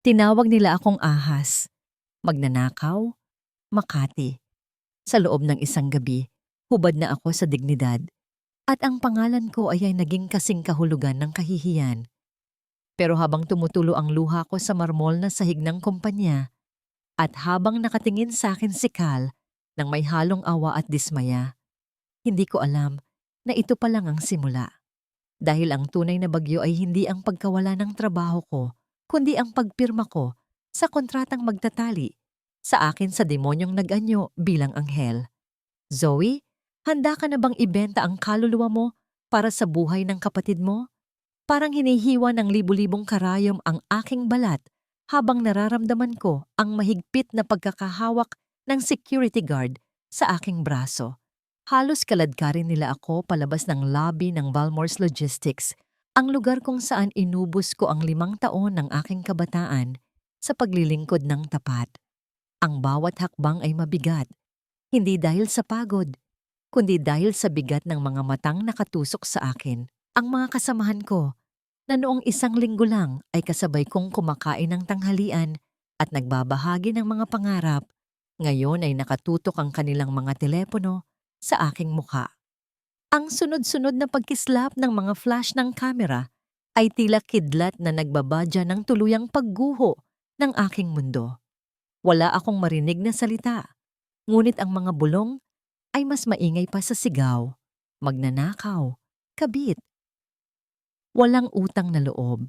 Tinawag nila akong ahas, magnanakaw, Makati. Sa loob ng isang gabi, hubad na ako sa dignidad at ang pangalan ko ay naging kasing kahulugan ng kahihiyan. Pero habang tumutulo ang luha ko sa marmol na sahig ng kumpanya at habang nakatingin sa akin si Cal ng may halong awa at dismaya, hindi ko alam na ito pa lang ang simula. Dahil ang tunay na bagyo ay hindi ang pagkawala ng trabaho ko, kundi ang pagpirma ko sa kontratang magtatali sa akin sa demonyong nag-anyo bilang anghel. Zoe, handa ka na bang ibenta ang kaluluwa mo para sa buhay ng kapatid mo? Parang hinihiwa ng libu-libong karayom ang aking balat habang nararamdaman ko ang mahigpit na pagkakahawak ng security guard sa aking braso. Halos kaladkarin nila ako palabas ng lobby ng Balmores Logistics, ang lugar kung saan inubos ko ang 5 taon ng aking kabataan sa paglilingkod ng tapat. Ang bawat hakbang ay mabigat, hindi dahil sa pagod, kundi dahil sa bigat ng mga matang nakatusok sa akin. Ang mga kasamahan ko, na noong 1 linggo lang ay kasabay kong kumakain ng tanghalian at nagbabahagi ng mga pangarap, ngayon ay nakatutok ang kanilang mga telepono sa aking mukha. Ang sunod-sunod na pagkislap ng mga flash ng kamera ay tila kidlat na nagbabadya ng tuluyang pagguho ng aking mundo. Wala akong marinig na salita, ngunit ang mga bulong ay mas maingay pa sa sigaw, magnanakaw, kabit. Walang utang na loob.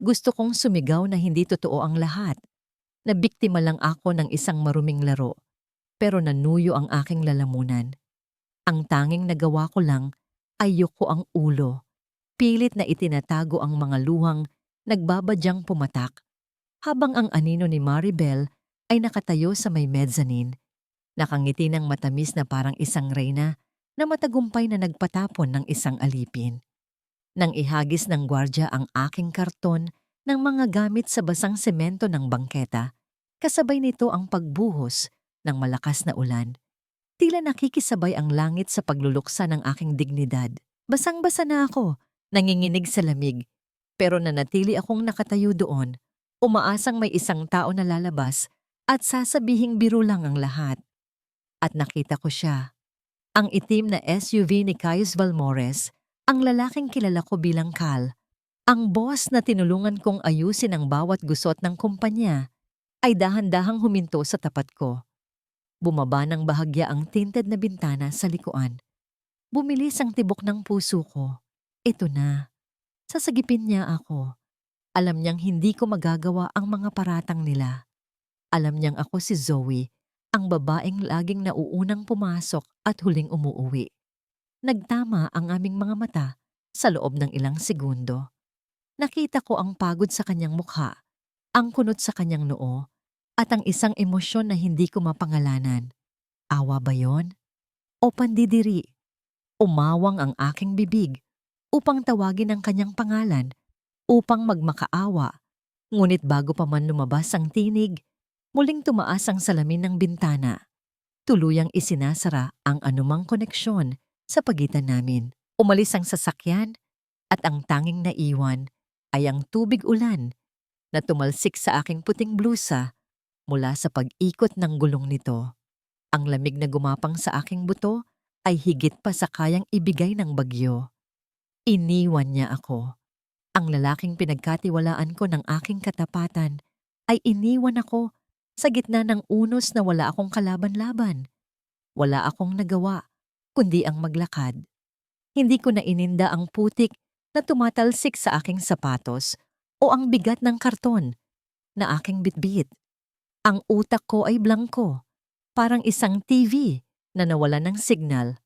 Gusto kong sumigaw na hindi totoo ang lahat, na biktima lang ako ng isang maruming laro, pero nanuyo ang aking lalamunan. Ang tanging nagawa ko lang ay yuko ang ulo, pilit na itinatago ang mga luhang nagbabadyang pumatak, habang ang anino ni Maribel ay nakatayo sa may mezzanine, nakangiti ng matamis na parang isang reyna na matagumpay na nagpatapon ng isang alipin. Nang ihagis ng gwardya ang aking karton ng mga gamit sa basang semento ng bangketa, kasabay nito ang pagbuhos ng malakas na ulan. Tila nakikisabay ang langit sa pagluluksa ng aking dignidad. Basang-basa na ako, nanginginig sa lamig, pero nanatili akong nakatayo doon, umaasang may isang tao na lalabas at sasabihing biro lang ang lahat. At nakita ko siya, ang itim na SUV ni Caius Balmores, ang lalaking kilala ko bilang Cal, ang boss na tinulungan kong ayusin ang bawat gusot ng kumpanya, ay dahan-dahang huminto sa tapat ko. Bumaba ng bahagya ang tinted na bintana sa likuan. Bumilis ang tibok ng puso ko. Ito na. Sasagipin niya ako. Alam niyang hindi ko magagawa ang mga paratang nila. Alam niyang ako si Zoe, ang babaeng laging nauunang pumasok at huling umuuwi. Nagtama ang aming mga mata sa loob ng ilang segundo. Nakita ko ang pagod sa kanyang mukha, ang kunot sa kanyang noo, at ang isang emosyon na hindi ko mapangalanan. Awa ba yon? O pandidiri? Umawang ang aking bibig upang tawagin ang kanyang pangalan, upang magmakaawa. Ngunit bago pa man lumabas ang tinig, muling tumaas ang salamin ng bintana. Tuluyang isinasara ang anumang koneksyon sa pagitan namin. Umalis ang sasakyan at ang tanging naiwan ay ang tubig ulan na tumalsik sa aking puting blusa mula sa pag-ikot ng gulong nito. Ang lamig na gumapang sa aking buto ay higit pa sa kayang ibigay ng bagyo. Iniwan niya ako. Ang lalaking pinagkatiwalaan ko ng aking katapatan ay iniwan ako sa gitna ng unos na wala akong kalaban-laban. Wala akong nagawa, kundi ang maglakad. Hindi ko na ininda ang putik na tumatalsik sa aking sapatos o ang bigat ng karton na aking bitbit. Ang utak ko ay blangko, parang isang TV na nawala ng signal.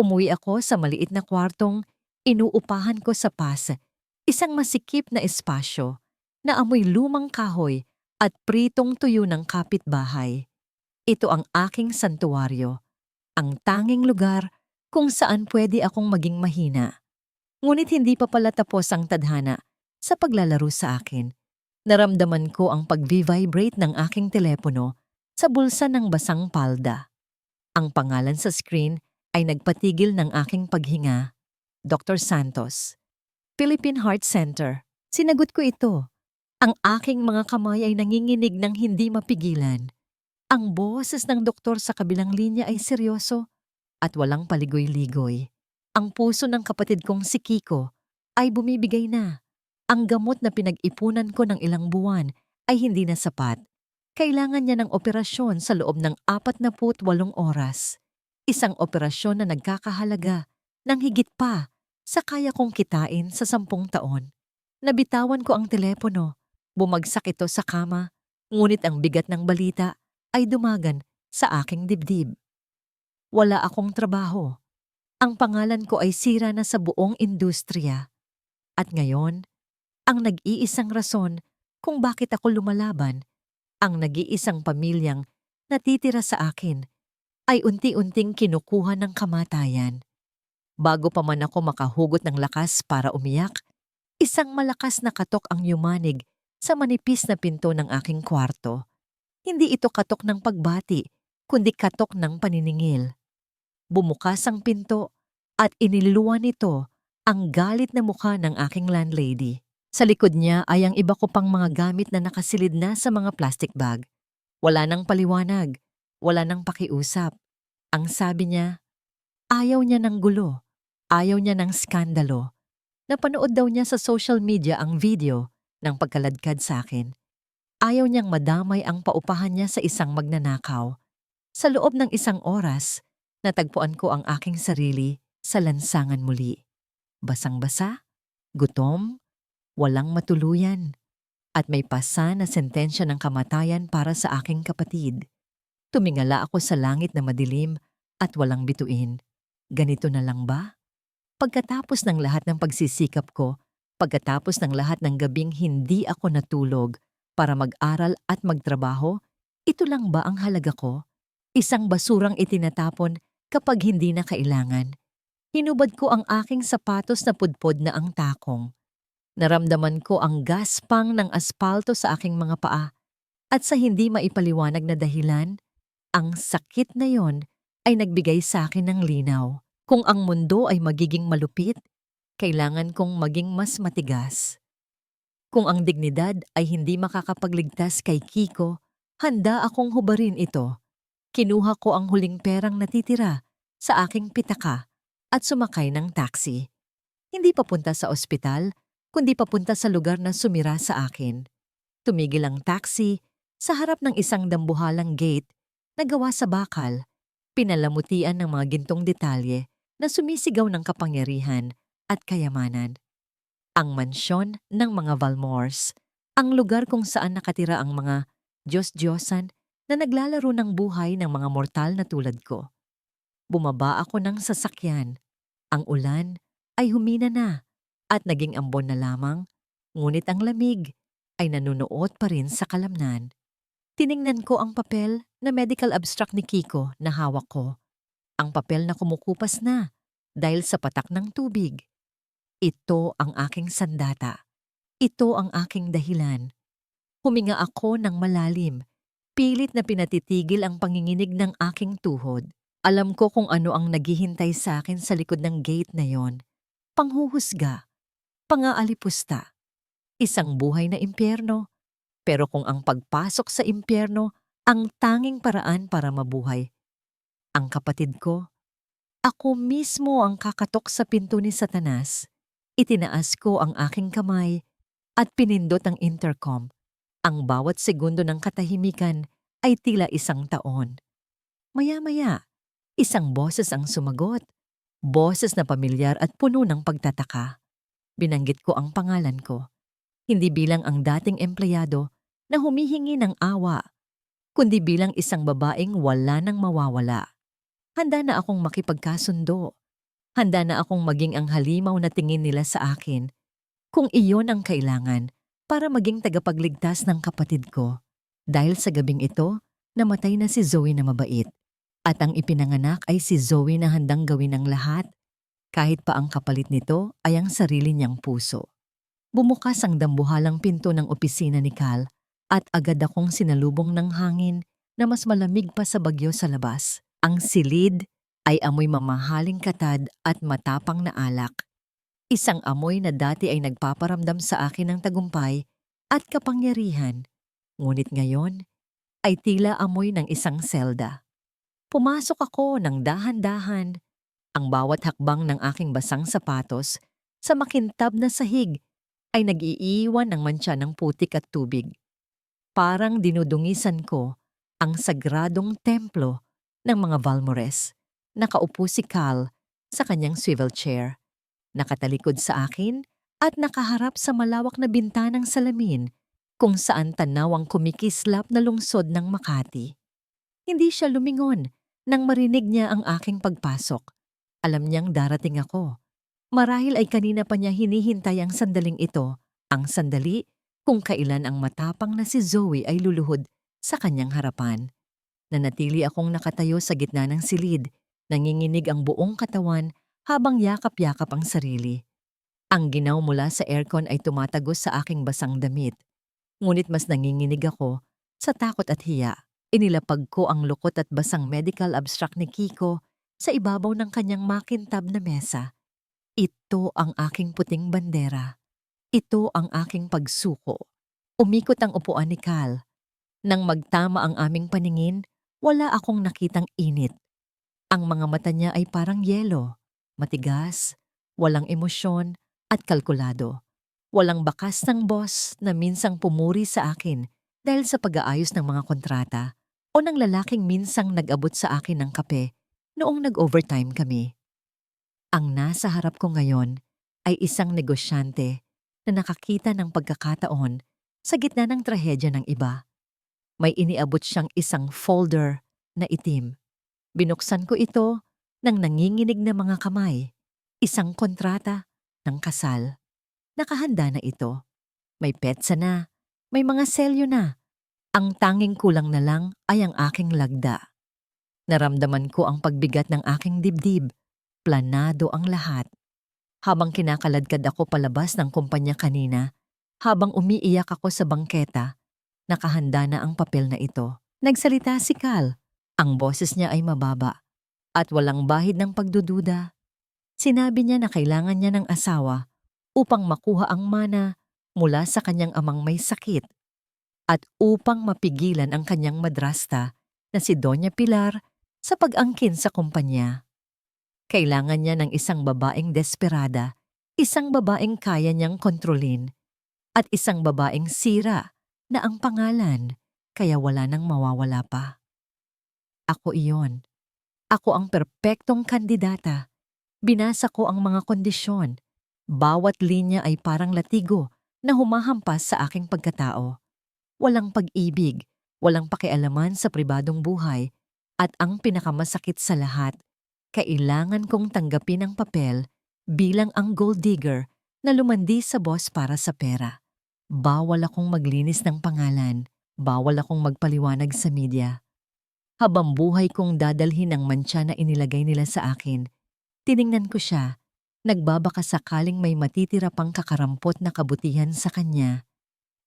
Umuwi ako sa maliit na kwartong inuupahan ko sa PAS, isang masikip na espasyo na amoy lumang kahoy at pritong tuyo ng kapitbahay. Ito ang aking santuwaryo, ang tanging lugar kung saan pwede akong maging mahina. Ngunit hindi pa pala tapos ang tadhana sa paglalaro sa akin. Naramdaman ko ang pag-vibrate ng aking telepono sa bulsa ng basang palda. Ang pangalan sa screen ay nagpatigil ng aking paghinga. Dr. Santos, Philippine Heart Center. Sinagot ko ito. Ang aking mga kamay ay nanginginig ng hindi mapigilan. Ang boses ng doktor sa kabilang linya ay seryoso at walang paligoy-ligoy. Ang puso ng kapatid kong si Kiko ay bumibigay na. Ang gamot na pinag-ipunan ko ng ilang buwan ay hindi na sapat. Kailangan niya ng operasyon sa loob ng 48 oras. Isang operasyon na nagkakahalaga ng higit pa sa kaya kong kitain sa 10 taon. Nabitawan ko ang telepono. Bumagsak ito sa kama, ngunit ang bigat ng balita ay dumagan sa aking dibdib. Wala akong trabaho. Ang pangalan ko ay sira na sa buong industriya. At ngayon, ang nag-iisang rason kung bakit ako lumalaban, ang nag-iisang pamilyang natitira sa akin, ay unti-unting kinukuha ng kamatayan. Bago pa man ako makahugot ng lakas para umiyak, isang malakas na katok ang yumanig sa manipis na pinto ng aking kwarto. Hindi ito katok ng pagbati, kundi katok ng paniningil. Bumukas ang pinto at iniluwan nito ang galit na mukha ng aking landlady. Sa likod niya ay ang iba ko pang mga gamit na nakasilid na sa mga plastic bag. Wala nang paliwanag, wala nang pakiusap. Ang sabi niya, ayaw niya ng gulo, ayaw niya ng skandalo. Napanood daw niya sa social media ang video ng pagkaladkad sa akin. Ayaw niyang madamay ang paupahan niya sa isang magnanakaw. Sa loob ng 1 oras, natagpuan ko ang aking sarili sa lansangan muli. Basang-basa, gutom, walang matuluyan, at may pasa na sentensya ng kamatayan para sa aking kapatid. Tumingala ako sa langit na madilim at walang bituin. Ganito na lang ba? Pagkatapos ng lahat ng pagsisikap ko, pagkatapos ng lahat ng gabing hindi ako natulog para mag-aral at magtrabaho, ito lang ba ang halaga ko? Isang basurang itinatapon kapag hindi na kailangan. Hinubad ko ang aking sapatos na pudpod na ang takong. Naramdaman ko ang gaspang ng aspalto sa aking mga paa at sa hindi maipaliwanag na dahilan, ang sakit na yon ay nagbigay sa akin ng linaw. Kung ang mundo ay magiging malupit, kailangan kong maging mas matigas. Kung ang dignidad ay hindi makakapagligtas kay Kiko, handa akong hubarin ito. Kinuha ko ang huling perang natitira sa aking pitaka at sumakay ng taxi. Hindi papunta sa ospital, kundi papunta sa lugar na sumira sa akin. Tumigil ang taxi sa harap ng isang dambuhalang gate na gawa sa bakal, pinalamutian ng mga gintong detalye na sumisigaw ng kapangyarihan at kayamanan. Ang mansyon ng mga Valmores, ang lugar kung saan nakatira ang mga Diyos-Diyosan na naglalaro ng buhay ng mga mortal na tulad ko. Bumaba ako ng sasakyan. Ang ulan ay humina na at naging ambon na lamang, ngunit ang lamig ay nanunuot pa rin sa kalamnan. Tiningnan ko ang papel na medical abstract ni Kiko na hawak ko. Ang papel na kumukupas na dahil sa patak ng tubig. Ito ang aking sandata. Ito ang aking dahilan. Huminga ako ng malalim. Pilit na pinatitigil ang panginginig ng aking tuhod. Alam ko kung ano ang naghihintay sa akin sa likod ng gate na yon. Panghuhusga, pangaalipusta, isang buhay na impyerno. Pero kung ang pagpasok sa impyerno ang tanging paraan para mabuhay, ang kapatid ko, ako mismo ang kakatok sa pinto ni Satanas. Itinaas ko ang aking kamay at pinindot ang intercom. Ang bawat segundo ng katahimikan ay tila 1 taon. Maya-maya, isang boses ang sumagot. Boses na pamilyar at puno ng pagtataka. Binanggit ko ang pangalan ko. Hindi bilang ang dating empleyado na humihingi ng awa, kundi bilang isang babaeng wala nang mawawala. Handa na akong makipagkasundo. Handa na akong maging ang halimaw na tingin nila sa akin kung iyon ang kailangan para maging tagapagligtas ng kapatid ko. Dahil sa gabing ito, namatay na si Zoe na mabait. At ang ipinanganak ay si Zoe na handang gawin ang lahat, kahit pa ang kapalit nito ay ang sarili niyang puso. Bumukas ang dambuhalang pinto ng opisina ni Cal at agad akong sinalubong ng hangin na mas malamig pa sa bagyo sa labas. Ang silid ay amoy mamahaling katad at matapang na alak. Isang amoy na dati ay nagpaparamdam sa akin ng tagumpay at kapangyarihan. Ngunit ngayon ay tila amoy ng isang selda. Pumasok ako ng dahan-dahan, ang bawat hakbang ng aking basang sapatos sa makintab na sahig ay nag-iiwan ng mantsa ng putik at tubig. Parang dinudungisan ko ang sagradong templo ng mga Valmores. Nakaupo si Cal sa kanyang swivel chair, nakatalikod sa akin at nakaharap sa malawak na bintanang salamin kung saan tanaw ang kumikislap na lungsod ng Makati. Hindi siya lumingon nang marinig niya ang aking pagpasok. Alam niyang darating ako. Marahil ay kanina pa niya hinihintay ang sandaling ito, ang sandali kung kailan ang matapang na si Zoe ay luluhod sa kanyang harapan. Nanatili akong nakatayo sa gitna ng silid, nanginginig ang buong katawan habang yakap-yakap ang sarili. Ang ginaw mula sa aircon ay tumatagos sa aking basang damit. Ngunit mas nanginginig ako sa takot at hiya. Inilapag ko ang lukot at basang medical abstract ni Kiko sa ibabaw ng kanyang makintab na mesa. Ito ang aking puting bandera. Ito ang aking pagsuko. Umikot ang upuan ni Cal. Nang magtama ang aming paningin, wala akong nakitang init. Ang mga mata niya ay parang yelo, matigas, walang emosyon at kalkulado. Walang bakas ng boss na minsang pumuri sa akin dahil sa pag-aayos ng mga kontrata o ng lalaking minsang nag-abot sa akin ng kape noong nag-overtime kami. Ang nasa harap ko ngayon ay isang negosyante na nakakita ng pagkakataon sa gitna ng trahedya ng iba. May iniabot siyang isang folder na itim. Binuksan ko ito ng nanginginig na mga kamay. Isang kontrata ng kasal. Nakahanda na ito. May petsa na. May mga selyo na. Ang tanging kulang na lang ay ang aking lagda. Naramdaman ko ang pagbigat ng aking dibdib. Planado ang lahat. Habang kinakaladkad ako palabas ng kumpanya kanina, habang umiiyak ako sa bangketa, nakahanda na ang papel na ito. Nagsalita si Cal. Ang boses niya ay mababa at walang bahid ng pagdududa. Sinabi niya na kailangan niya ng asawa upang makuha ang mana mula sa kanyang amang may sakit at upang mapigilan ang kanyang madrasta na si Doña Pilar sa pag-angkin sa kumpanya. Kailangan niya ng isang babaeng desperada, isang babaeng kaya niyang kontrolin, at isang babaeng sira na ang pangalan kaya wala nang mawawala pa. Ako iyon. Ako ang perpektong kandidata. Binasa ko ang mga kondisyon. Bawat linya ay parang latigo na humahampas sa aking pagkatao. Walang pag-ibig, walang pakialaman sa pribadong buhay, at ang pinakamasakit sa lahat, kailangan kong tanggapin ang papel bilang ang gold digger na lumandi sa boss para sa pera. Bawal akong maglinis ng pangalan, bawal akong magpaliwanag sa media. Habang buhay kong dadalhin ang mantsa na inilagay nila sa akin, tiningnan ko siya, nagbabaka sakaling may matitira pang kakarampot na kabutihan sa kanya.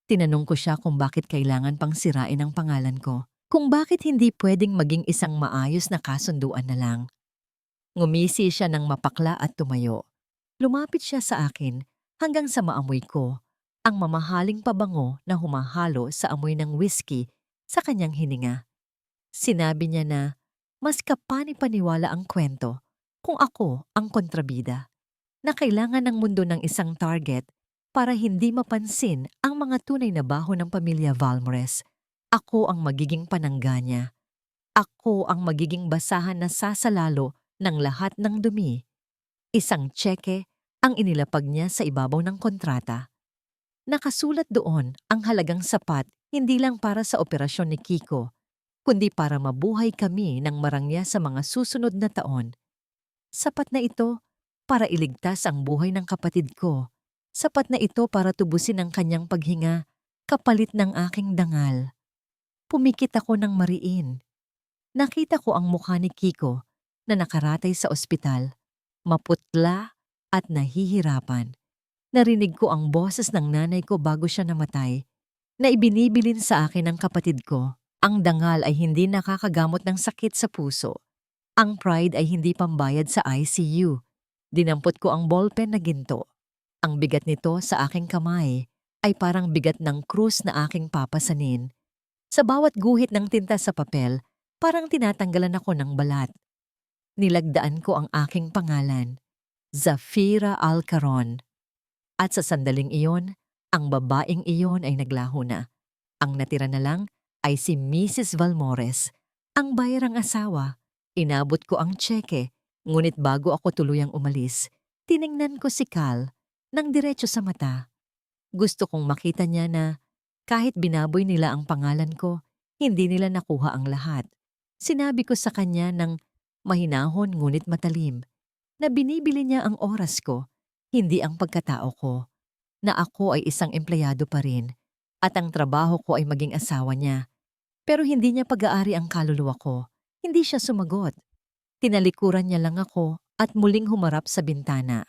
Tinanong ko siya kung bakit kailangan pang sirain ang pangalan ko, kung bakit hindi pwedeng maging isang maayos na kasunduan na lang. Ngumisi siya ng mapakla at tumayo. Lumapit siya sa akin hanggang sa maamoy ko ang mamahaling pabango na humahalo sa amoy ng whiskey sa kanyang hininga. Sinabi niya na mas kapani-paniwala ang kwento kung ako ang kontrabida, na kailangan ng mundo ng isang target para hindi mapansin ang mga tunay na baho ng pamilya Valmores. Ako ang magiging panangga niya. Ako ang magiging basahan na sasalalo ng lahat ng dumi. Isang tseke ang inilapag niya sa ibabaw ng kontrata. Nakasulat doon ang halagang sapat hindi lang para sa operasyon ni Kiko, kundi para mabuhay kami ng marangya sa mga susunod na taon. Sapat na ito para iligtas ang buhay ng kapatid ko. Sapat na ito para tubusin ang kanyang paghinga, kapalit ng aking dangal. Pumikit ako ng mariin. Nakita ko ang mukha ni Kiko na nakaratay sa ospital, maputla at nahihirapan. Narinig ko ang boses ng nanay ko bago siya namatay, na ibinibilin sa akin ng kapatid ko. Ang dangal ay hindi nakakagamot ng sakit sa puso. Ang pride ay hindi pambayad sa ICU. Dinampot ko ang ballpen na ginto. Ang bigat nito sa aking kamay ay parang bigat ng krus na aking papasanin. Sa bawat guhit ng tinta sa papel, parang tinatanggalan ako ng balat. Nilagdaan ko ang aking pangalan, Zafira Alcaron. At sa sandaling iyon, ang babaeng iyon ay naglaho na. Ang natira na lang ay si Mrs. Valmores, ang bayarang asawa. Inabot ko ang tseke, ngunit bago ako tuluyang umalis, tiningnan ko si Cal nang diretso sa mata. Gusto kong makita niya na kahit binaboy nila ang pangalan ko, hindi nila nakuha ang lahat. Sinabi ko sa kanya ng mahinahon ngunit matalim na binibili niya ang oras ko, hindi ang pagkatao ko, na ako ay isang empleyado pa rin at ang trabaho ko ay maging asawa niya. Pero hindi niya pag-aari ang kaluluwa ko. Hindi siya sumagot. Tinalikuran niya lang ako at muling humarap sa bintana.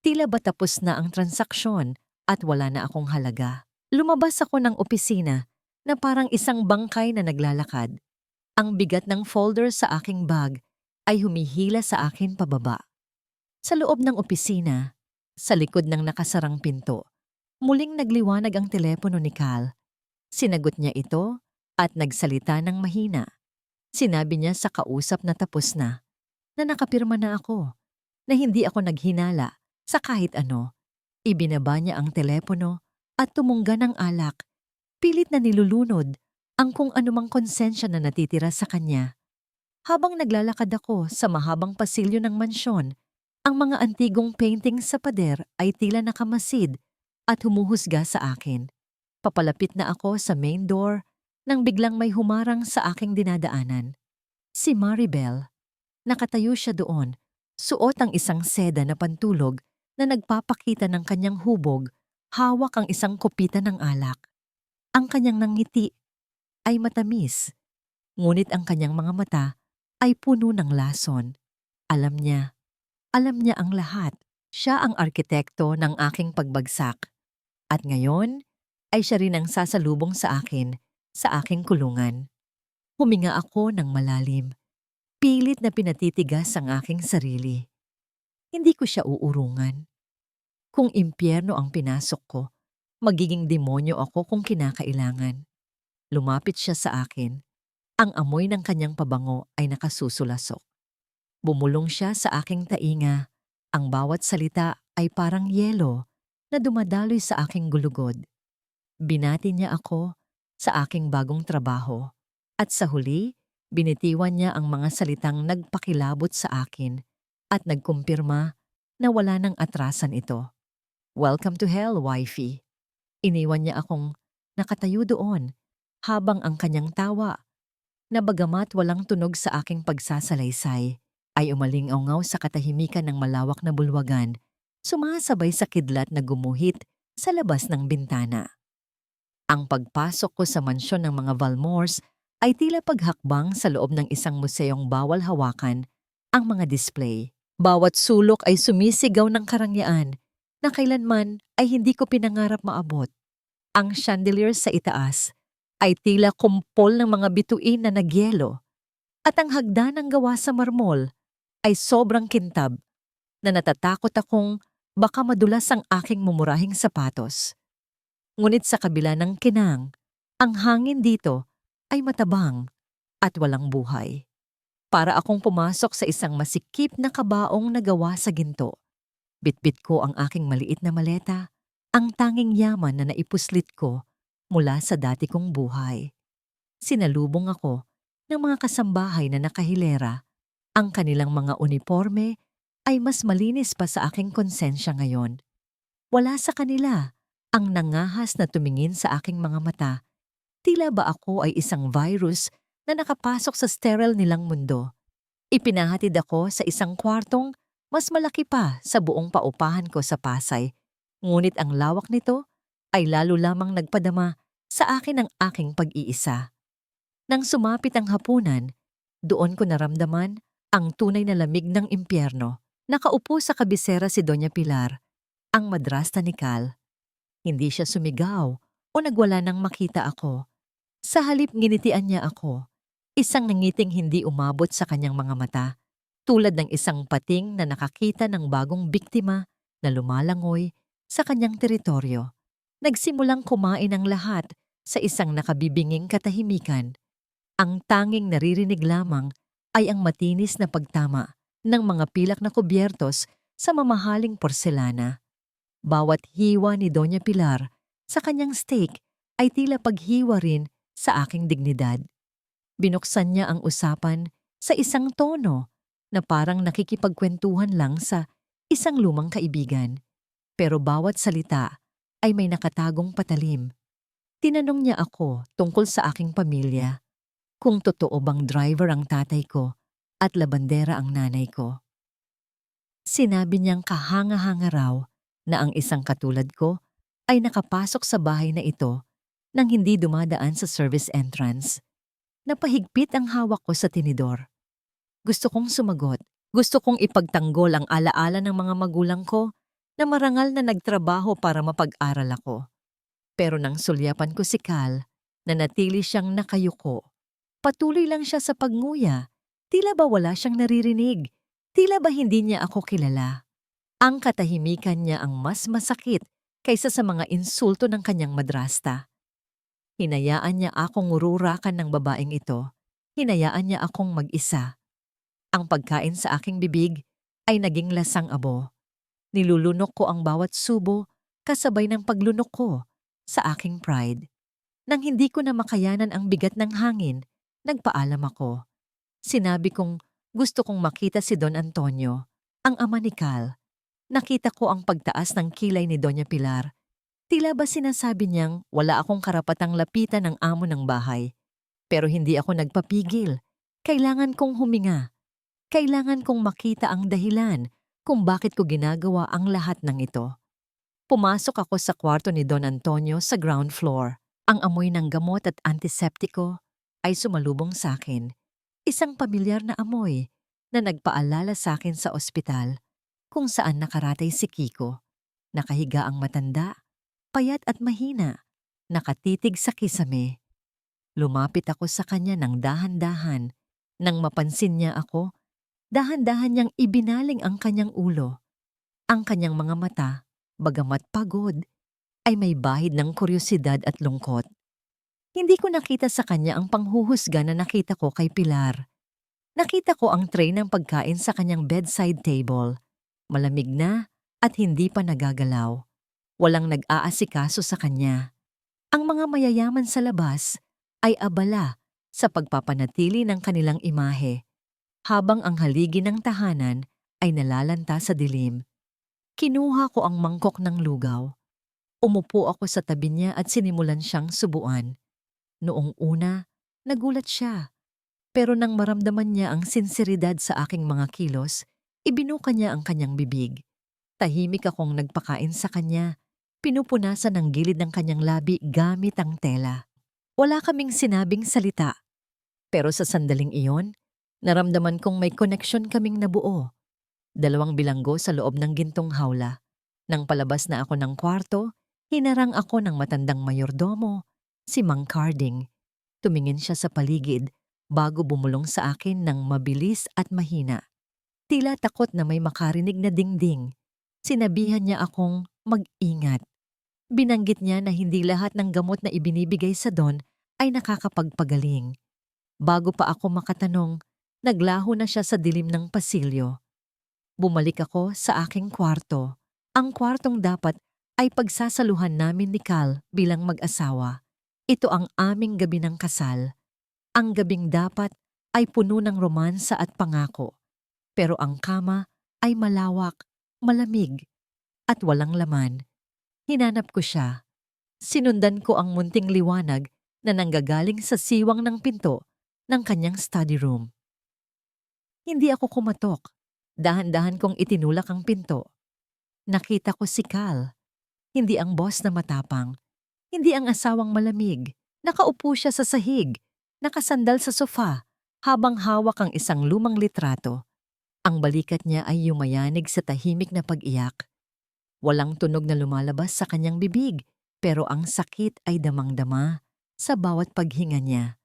Tila ba tapos na ang transaksyon at wala na akong halaga. Lumabas ako ng opisina na parang isang bangkay na naglalakad. Ang bigat ng folder sa aking bag ay humihila sa akin pababa. Sa loob ng opisina, sa likod ng nakasarang pinto, muling nagliwanag ang telepono ni Cal. Sinagot niya ito at nagsalita ng mahina. Sinabi niya sa kausap na tapos na nakapirma na ako, na hindi ako naghinala sa kahit ano. Ibinaba niya ang telepono at tumungga ng alak. Pilit na nilulunod ang kung anumang konsensya na natitira sa kanya. Habang naglalakad ako sa mahabang pasilyo ng mansyon, ang mga antigong painting sa pader ay tila nakamasid at humuhusga sa akin. Papalapit na ako sa main door nang biglang may humarang sa aking dinadaanan. Si Maribel. Nakatayo siya doon, suot ang isang seda na pantulog na nagpapakita ng kanyang hubog, hawak ang isang kopita ng alak. Ang kanyang nangiti ay matamis, ngunit ang kanyang mga mata ay puno ng lason. Alam niya ang lahat. Siya ang arkitekto ng aking pagbagsak. At ngayon ay siya rin ang sasalubong sa akin sa aking kulungan. Huminga ako ng malalim. Pilit na pinatitigas ang aking sarili. Hindi ko siya uurungan. Kung impyerno ang pinasok ko, magiging demonyo ako kung kinakailangan. Lumapit siya sa akin. Ang amoy ng kanyang pabango ay nakasusulasok. Bumulong siya sa aking tainga. Ang bawat salita ay parang yelo na dumadaloy sa aking gulugod. Binati niya ako sa aking bagong trabaho at sa huli, binitiwan niya ang mga salitang nagpakilabot sa akin at nagkumpirma na wala nang atrasan ito. Welcome to hell, wifey. Iniwan niya akong nakatayo doon habang ang kanyang tawa, na bagamat walang tunog sa aking pagsasalaysay, ay umalingaw sa katahimikan ng malawak na bulwagan, sumasabay sa kidlat na gumuhit sa labas ng bintana. Ang pagpasok ko sa mansyon ng mga Valmores ay tila paghakbang sa loob ng isang museong bawal hawakan ang mga display. Bawat sulok ay sumisigaw ng karangyaan na kailanman ay hindi ko pinangarap maabot. Ang chandelier sa itaas ay tila kumpol ng mga bituin na nagyelo at ang hagdanang gawa sa marmol ay sobrang kintab na natatakot akong baka madulas ang aking mumurahing sapatos. Ngunit sa kabila ng kinang, ang hangin dito ay matabang at walang buhay. Para akong pumasok sa isang masikip na kabaong na gawa sa ginto. Bitbit ko ang aking maliit na maleta, ang tanging yaman na naipuslit ko mula sa dati kong buhay. Sinalubong ako ng mga kasambahay na nakahilera. Ang kanilang mga uniforme ay mas malinis pa sa aking konsensya ngayon. Wala sa kanila ang nangahas na tumingin sa aking mga mata. Tila ba ako ay isang virus na nakapasok sa sterile nilang mundo. Ipinahatid ako sa isang kwartong mas malaki pa sa buong paupahan ko sa Pasay. Ngunit ang lawak nito ay lalo lamang nagpadama sa akin ang aking pag-iisa. Nang sumapit ang hapunan, doon ko naramdaman ang tunay na lamig ng impyerno. Nakaupo sa kabisera si Doña Pilar, ang madrasta ni Cal. Hindi siya sumigaw o nagwala nang makita ako. Sa halip nginitian niya ako, isang nangiting hindi umabot sa kanyang mga mata, tulad ng isang pating na nakakita ng bagong biktima na lumalangoy sa kanyang teritoryo. Nagsimulang kumain ang lahat sa isang nakabibinging katahimikan. Ang tanging naririnig lamang ay ang matinis na pagtama ng mga pilak na kubyertos sa mamahaling porselana. Bawat hiwa ni Doña Pilar sa kanyang steak ay tila paghiwa rin sa aking dignidad. Binuksan niya ang usapan sa isang tono na parang nakikipagkwentuhan lang sa isang lumang kaibigan. Pero bawat salita ay may nakatagong patalim. Tinanong niya ako tungkol sa aking pamilya, kung totoo bang driver ang tatay ko at labandera ang nanay ko. Sinabi niyang kahanga-hanga raw na ang isang katulad ko ay nakapasok sa bahay na ito nang hindi dumadaan sa service entrance. Napahigpit ang hawak ko sa tinidor. Gusto kong sumagot. Gusto kong ipagtanggol ang alaala ng mga magulang ko na marangal na nagtrabaho para mapag-aral ako. Pero nang sulyapan ko si Cal, nanatili siyang nakayuko. Patuloy lang siya sa pagnguya. Tila ba wala siyang naririnig? Tila ba hindi niya ako kilala? Ang katahimikan niya ang mas masakit kaysa sa mga insulto ng kanyang madrasta. Hinayaan niya akong ururakan ng babaeng ito. Hinayaan niya akong mag-isa. Ang pagkain sa aking bibig ay naging lasang abo. Nilulunok ko ang bawat subo kasabay ng paglunok ko sa aking pride. Nang hindi ko na makayanan ang bigat ng hangin, nagpaalam ako. Sinabi kong gusto kong makita si Don Antonio, ang ama ni Cal. Nakita ko ang pagtaas ng kilay ni Doña Pilar. Tila ba sinasabi niyang wala akong karapatang lapitan ng amo ng bahay. Pero hindi ako nagpapigil. Kailangan kong huminga. Kailangan kong makita ang dahilan kung bakit ko ginagawa ang lahat ng ito. Pumasok ako sa kwarto ni Don Antonio sa ground floor. Ang amoy ng gamot at antiseptiko ay sumalubong sa akin. Isang pamilyar na amoy na nagpaalala sa akin sa ospital kung saan nakaratay si Kiko. Nakahiga ang matanda, payat at mahina, nakatitig sa kisame. Lumapit ako sa kanya ng dahan-dahan. Nang mapansin niya ako, dahan-dahan niyang ibinaling ang kanyang ulo. Ang kanyang mga mata, bagamat pagod, ay may bahid ng kuryosidad at lungkot. Hindi ko nakita sa kanya ang panghuhusga na nakita ko kay Pilar. Nakita ko ang tray ng pagkain sa kanyang bedside table. Malamig na at hindi pa nagagalaw. Walang nag-aasikaso sa kanya. Ang mga mayayaman sa labas ay abala sa pagpapanatili ng kanilang imahe, habang ang haligi ng tahanan ay nalalanta sa dilim. Kinuha ko ang mangkok ng lugaw. Umupo ako sa tabi niya at sinimulan siyang subuan. Noong una, nagulat siya. Pero nang maramdaman niya ang sinseridad sa aking mga kilos, ibinuka niya ang kanyang bibig. Tahimik akong nagpakain sa kanya. Pinupunasan ang gilid ng kanyang labi gamit ang tela. Wala kaming sinabing salita. Pero sa sandaling iyon, naramdaman kong may koneksyon kaming nabuo. 2 bilanggo sa loob ng gintong hawla. Nang palabas na ako ng kwarto, hinarang ako ng matandang mayordomo, si Mang Carding. Tumingin siya sa paligid bago bumulong sa akin ng mabilis at mahina. Tila takot na may makarinig na dingding. Sinabihan niya akong mag-ingat. Binanggit niya na hindi lahat ng gamot na ibinibigay sa Don ay nakakapagpagaling. Bago pa ako makatanong, naglaho na siya sa dilim ng pasilyo. Bumalik ako sa aking kwarto. Ang kwartong dapat ay pagsasaluhan namin ni Cal bilang mag-asawa. Ito ang aming gabi ng kasal. Ang gabing dapat ay puno ng romansa at pangako. Pero ang kama ay malawak, malamig, at walang laman. Hinanap ko siya. Sinundan ko ang munting liwanag na nanggagaling sa siwang ng pinto ng kanyang study room. Hindi ako kumatok. Dahan-dahan kong itinulak ang pinto. Nakita ko si Cal. Hindi ang boss na matapang. Hindi ang asawang malamig. Nakaupo siya sa sahig, nakasandal sa sofa, habang hawak ang isang lumang litrato. Ang balikat niya ay yumayanig sa tahimik na pag-iyak. Walang tunog na lumalabas sa kanyang bibig, pero ang sakit ay damang-dama sa bawat paghinga niya.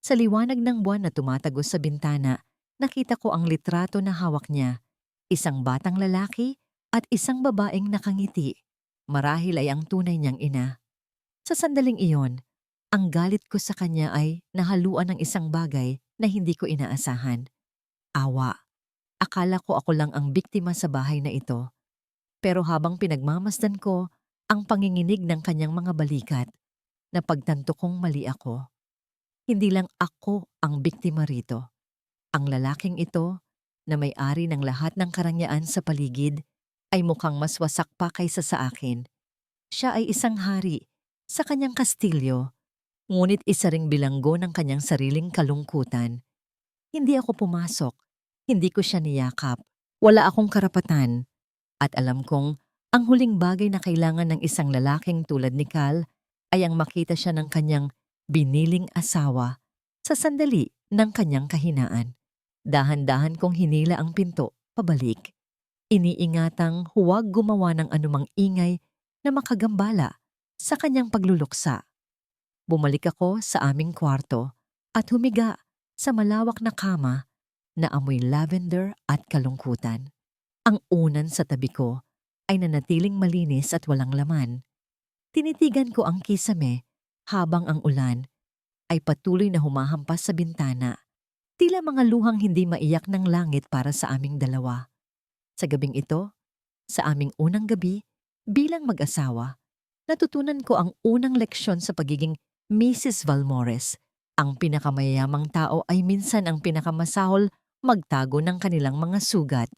Sa liwanag ng buwan na tumatagos sa bintana, nakita ko ang litrato na hawak niya. Isang batang lalaki at isang babaeng nakangiti. Marahil ay ang tunay niyang ina. Sa sandaling iyon, ang galit ko sa kanya ay nahaluan ng isang bagay na hindi ko inaasahan. Awa. Akala ko ako lang ang biktima sa bahay na ito. Pero habang pinagmamasdan ko ang panginginig ng kanyang mga balikat, napagtanto kong mali ako. Hindi lang ako ang biktima rito. Ang lalaking ito, na may-ari ng lahat ng karangyaan sa paligid, ay mukhang mas wasak pa kaysa sa akin. Siya ay isang hari sa kanyang kastilyo, ngunit isa ring bilanggo ng kanyang sariling kalungkutan. Hindi ako pumasok, hindi ko siya niyakap, wala akong karapatan. At alam kong ang huling bagay na kailangan ng isang lalaking tulad ni Cal ay ang makita siya ng kanyang biniling asawa sa sandali ng kanyang kahinaan. Dahan-dahan kong hinila ang pinto pabalik. Iniingatang huwag gumawa ng anumang ingay na makagambala sa kanyang pagluluksa. Bumalik ako sa aming kwarto at humiga sa malawak na kama na amoy lavender at kalungkutan. Ang unan sa tabi ko ay nanatiling malinis at walang laman. Tinitigan ko ang kisame habang ang ulan ay patuloy na humahampas sa bintana. Tila mga luhang hindi maiyak ng langit para sa aming dalawa. Sa gabing ito, sa aming unang gabi bilang mag-asawa, natutunan ko ang unang leksyon sa pagiging Mrs. Valmores. Ang pinakamayamang tao ay minsan ang pinakamasahol magtago ng kanilang mga sugat.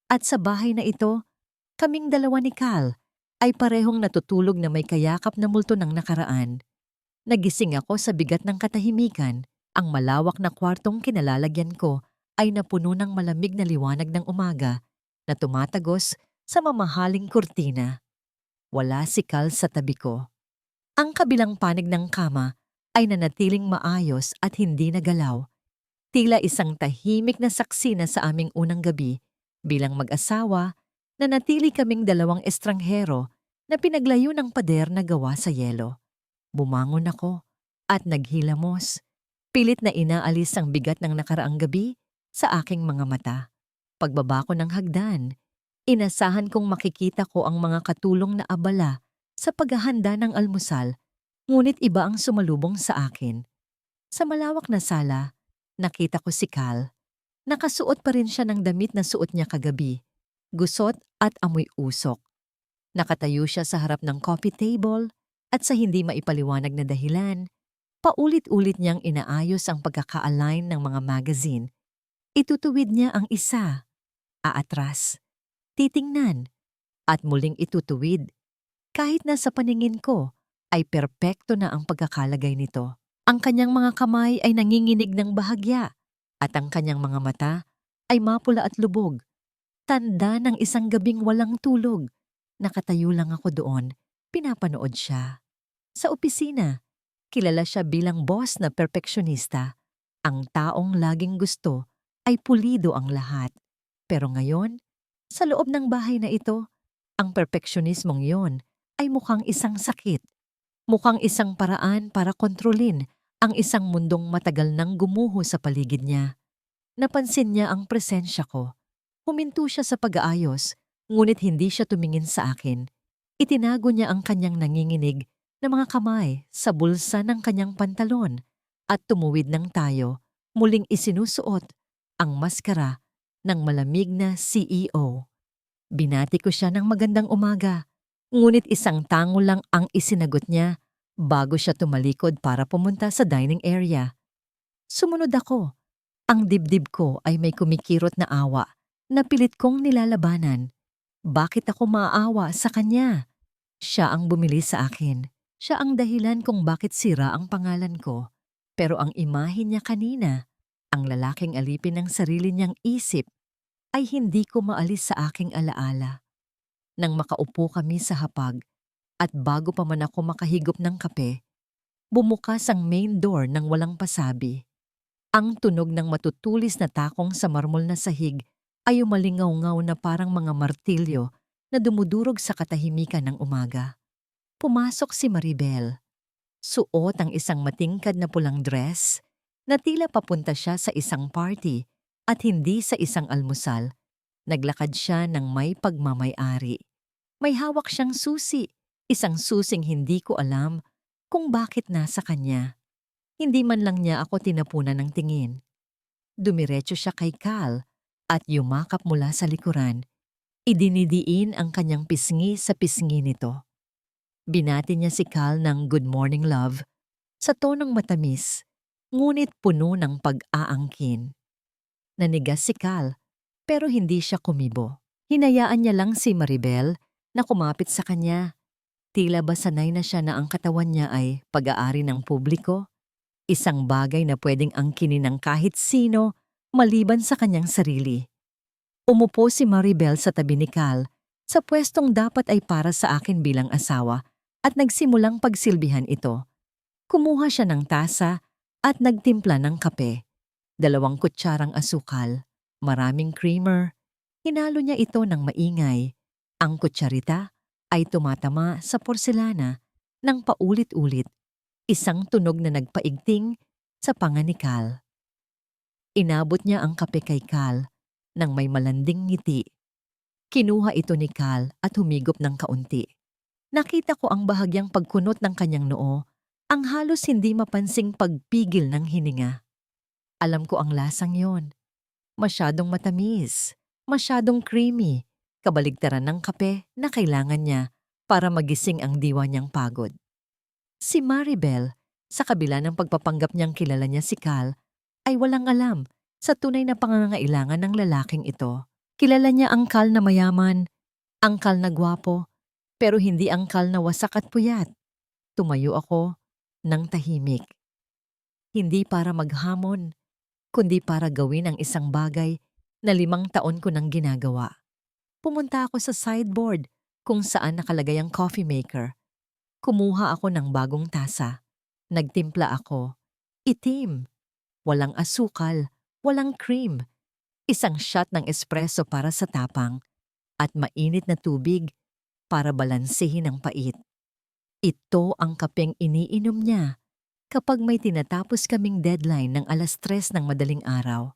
At sa bahay na ito, kaming dalawa ni Cal ay parehong natutulog na may kayakap na multo ng nakaraan. Nagising ako sa bigat ng katahimikan. Ang malawak na kwartong kinalalagyan ko ay napuno ng malamig na liwanag ng umaga na tumatagos sa mamahaling kurtina. Wala si Cal sa tabi ko. Ang kabilang panig ng kama ay nanatiling maayos at hindi nagalaw. Tila isang tahimik na saksi na sa aming unang gabi bilang mag-asawa na natili kaming dalawang estranghero na pinaglayo ng pader na gawa sa yelo. Bumangon ako at naghilamos. Pilit na inaalis ang bigat ng nakaraang gabi sa aking mga mata. Pagbaba ko ng hagdan, inasahan kong makikita ko ang mga katulong na abala sa paghahanda ng almusal, ngunit iba ang sumalubong sa akin. Sa malawak na sala, nakita ko si Cal. Nakasuot pa rin siya ng damit na suot niya kagabi, gusot at amoy usok. Nakatayo siya sa harap ng coffee table at sa hindi maipaliwanag na dahilan, paulit-ulit niyang inaayos ang pagkaka-align ng mga magazine. Itutuwid niya ang isa, aatras, titingnan, at muling itutuwid. Kahit na sa paningin ko ay perpekto na ang pagkakalagay nito. Ang kanyang mga kamay ay nanginginig ng bahagya at ang kanyang mga mata ay mapula at lubog. Tanda ng isang gabing walang tulog. Nakatayo lang ako doon, pinapanood siya. Sa opisina, kilala siya bilang boss na perpeksyonista. Ang taong laging gusto ay pulido ang lahat. Pero ngayon, sa loob ng bahay na ito, ang perpeksynismong yon ay mukhang isang sakit. Mukhang isang paraan para kontrolin ang isang mundong matagal nang gumuho sa paligid niya. Napansin niya ang presensya ko. Huminto siya sa pag-aayos, ngunit hindi siya tumingin sa akin. Itinago niya ang kanyang nanginginig na mga kamay sa bulsa ng kanyang pantalon at tumuwid ng tayo, muling isinusuot ang maskara ng malamig na CEO. Binati ko siya ng magandang umaga, ngunit isang tango lang ang isinagot niya bago siya tumalikod para pumunta sa dining area. Sumunod ako. Ang dibdib ko ay may kumikirot na awa na pilit kong nilalabanan. Bakit ako maaawa sa kanya? Siya ang bumili sa akin. Siya ang dahilan kung bakit sira ang pangalan ko. Pero ang imahe niya kanina, ang lalaking alipin ng sarili niyang isip, ay hindi ko maalis sa aking alaala. Nang makaupo kami sa hapag at bago pa man ako makahigop ng kape, bumukas ang main door ng walang pasabi. Ang tunog ng matutulis na takong sa marmol na sahig ay umalingaw-ngaw na parang mga martilyo na dumudurog sa katahimikan ng umaga. Pumasok si Maribel. Suot ang isang matingkad na pulang dress na tila papunta siya sa isang party at hindi sa isang almusal. Naglakad siya ng may pagmamay-ari. May hawak siyang susi, isang susing hindi ko alam kung bakit nasa kanya. Hindi man lang niya ako tinapunan ng tingin. Dumiretso siya kay Cal at yumakap mula sa likuran. Idinidiin ang kanyang pisngi sa pisngi nito. Binati niya si Cal ng "Good morning, love" sa tonong matamis, ngunit puno ng pag-aangkin. Nanigas si Cal, pero hindi siya kumibo. Hinayaan niya lang si Maribel na kumapit sa kanya. Tila ba sanay na siya na ang katawan niya ay pag-aari ng publiko, isang bagay na pwedeng angkinin ng kahit sino maliban sa kanyang sarili. Umupo si Maribel sa tabi ni Cal sa pwestong dapat ay para sa akin bilang asawa at nagsimulang pagsilbihan ito. Kumuha siya ng tasa at nagtimpla ng kape. 2 kutsarang asukal, maraming creamer. Hinalo niya ito ng maingay. Ang kutsarita ay tumatama sa porselana ng paulit-ulit, isang tunog na nagpaigting sa panga ni Cal. Inabot niya ang kape kay Cal nang may malanding ngiti. Kinuha ito ni Cal at humigop ng kaunti. Nakita ko ang bahagyang pagkunot ng kanyang noo, ang halos hindi mapansing pagpigil ng hininga. Alam ko ang lasang yon. Masyadong matamis, masyadong creamy, kabaligtaran ng kape na kailangan niya para magising ang diwa niyang pagod. Si Maribel, sa kabila ng pagpapanggap niyang kilala niya si Cal, ay walang alam sa tunay na pangangailangan ng lalaking ito. Kilala niya ang Cal na mayaman, ang Cal na gwapo, pero hindi ang Cal na wasak at puyat. Tumayo ako ng tahimik. Hindi para maghamon, kundi para gawin ang isang bagay na 5 taon ko nang ginagawa. Pumunta ako sa sideboard kung saan nakalagay ang coffee maker. Kumuha ako ng bagong tasa. Nagtimpla ako. Itim. Walang asukal, walang cream. Isang shot ng espresso para sa tapang at mainit na tubig para balansehin ang pait. Ito ang kapeng iniinom niya kapag may tinatapos kaming deadline ng 3:00 ng madaling araw.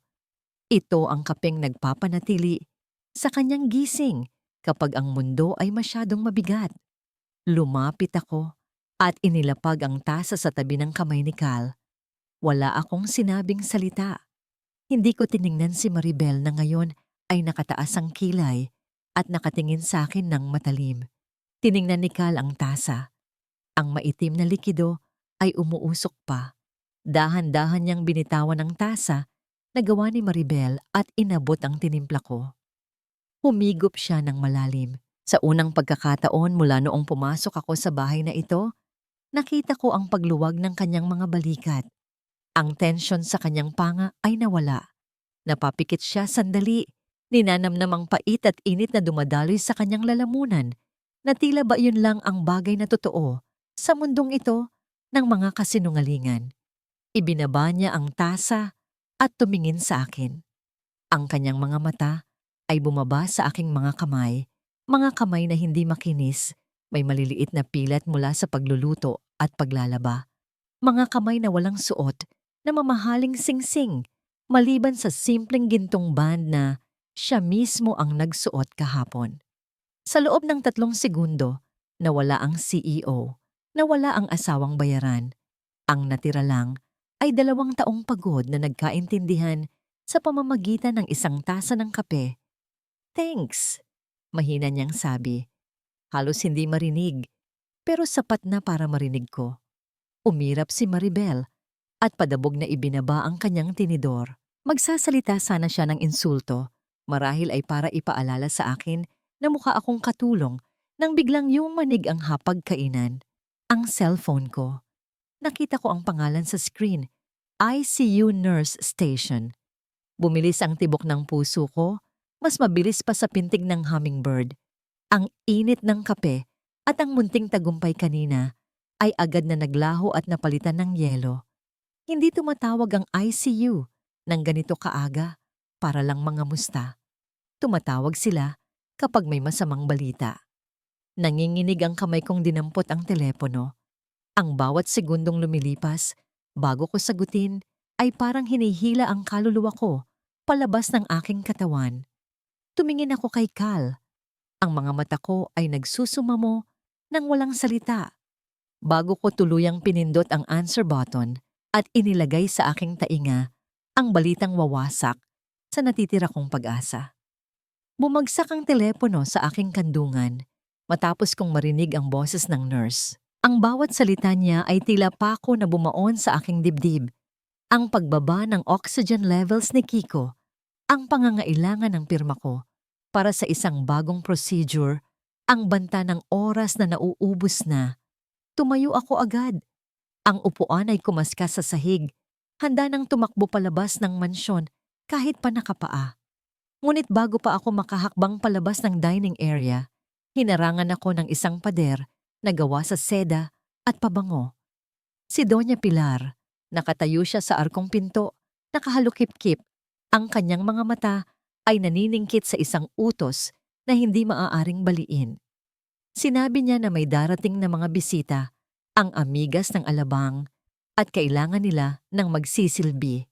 Ito ang kapeng nagpapanatili sa kanyang gising kapag ang mundo ay masyadong mabigat. Lumapit ako at inilapag ang tasa sa tabi ng kamay ni Cal. Wala akong sinabing salita. Hindi ko tiningnan si Maribel na ngayon ay nakataas ang kilay at nakatingin sa akin ng matalim. Tiningnan ni Cal ang tasa. Ang maitim na likido ay umuusok pa. Dahan-dahan niyang binitawan ang tasa na gawa ni Maribel at inabot ang tinimpla ko. Humigop siya ng malalim. Sa unang pagkakataon mula noong pumasok ako sa bahay na ito, nakita ko ang pagluwag ng kanyang mga balikat. Ang tensyon sa kanyang panga ay nawala. Napapikit siya sandali, ninanamnam ang pait at init na dumadaloy sa kanyang lalamunan, na tila ba yun lang ang bagay na totoo sa mundong ito ng mga kasinungalingan. Ibinaba niya ang tasa at tumingin sa akin. Ang kanyang mga mata ay bumaba sa aking mga kamay na hindi makinis, may maliliit na pilat mula sa pagluluto at paglalaba. Mga kamay na walang suot, na mamahaling singsing, maliban sa simpleng gintong band na siya mismo ang nagsuot kahapon. Sa loob ng 3 segundo, nawala ang CEO, nawala ang asawang bayaran. Ang natira lang ay 2 taong pagod na nagkaintindihan sa pamamagitan ng isang tasa ng kape. "Thanks," mahina niyang sabi. Halos hindi marinig, pero sapat na para marinig ko. Umirap si Maribel at padabog na ibinaba ang kanyang tinidor. Magsasalita sana siya ng insulto, marahil ay para ipaalala sa akin na mukha akong katulong nang biglang yumanig ang hapagkainan. Ang cellphone ko. Nakita ko ang pangalan sa screen, ICU Nurse Station. Bumilis ang tibok ng puso ko, mas mabilis pa sa pintig ng hummingbird. Ang init ng kape at ang munting tagumpay kanina ay agad na naglaho at napalitan ng yelo. Hindi tumatawag ang ICU ng ganito kaaga para lang mangamusta. Tumatawag sila kapag may masamang balita. Nanginginig ang kamay kong dinampot ang telepono. Ang bawat segundong lumilipas, bago ko sagutin, ay parang hinihila ang kaluluwa ko palabas ng aking katawan. Tumingin ako kay Cal. Ang mga mata ko ay nagsusumamo ng walang salita. bago ko tuluyang pinindot ang answer button at inilagay sa aking tainga ang balitang wawasak sa natitira kong pag-asa. Bumagsak ang telepono sa aking kandungan matapos kong marinig ang boses ng nurse. Ang bawat salita niya ay tila pako na bumaon sa aking dibdib. Ang pagbaba ng oxygen levels ni Kiko, ang pangangailangan ng pirma ko para sa isang bagong procedure, ang banta ng oras na nauubos na. Tumayo ako agad. Ang upuan ay kumaskas sa sahig, handa nang tumakbo palabas ng mansyon kahit pa nakapaa. Ngunit bago pa ako makahakbang palabas ng dining area, hinarangan ako ng isang pader na gawa sa seda at pabango. Si Doña Pilar, nakatayo siya sa arkong pinto, nakahalukip-kip. Ang kanyang mga mata ay naniningkit sa isang utos na hindi maaaring baliin. Sinabi niya na may darating na mga bisita, ang amigas ng alabang, at kailangan nila ng magsisilbi.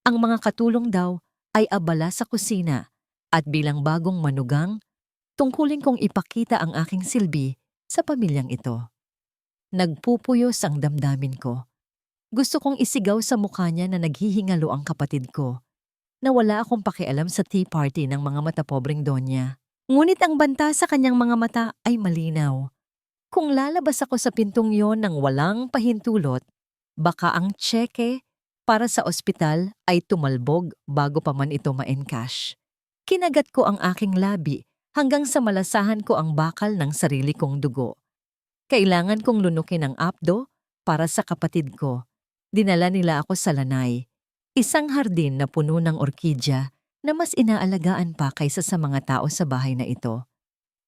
Ang mga katulong daw ay abala sa kusina at bilang bagong manugang, tungkulin kong ipakita ang aking silbi sa pamilyang ito. Nagpupuyos ang damdamin ko. Gusto kong isigaw sa mukha niya na naghihingalo ang kapatid ko, na wala akong pakialam sa tea party ng mga matapobreng donya. Ngunit ang banta sa kanyang mga mata ay malinaw. Kung lalabas ako sa pintong yon ng walang pahintulot, baka ang tseke para sa ospital ay tumalbog bago pa man ito ma-encash. Kinagat ko ang aking labi hanggang sa malasahan ko ang bakal ng sarili kong dugo. Kailangan kong lunukin ang apdo para sa kapatid ko. Dinala nila ako sa lanay, isang hardin na puno ng orkidya na mas inaalagaan pa kaysa sa mga tao sa bahay na ito.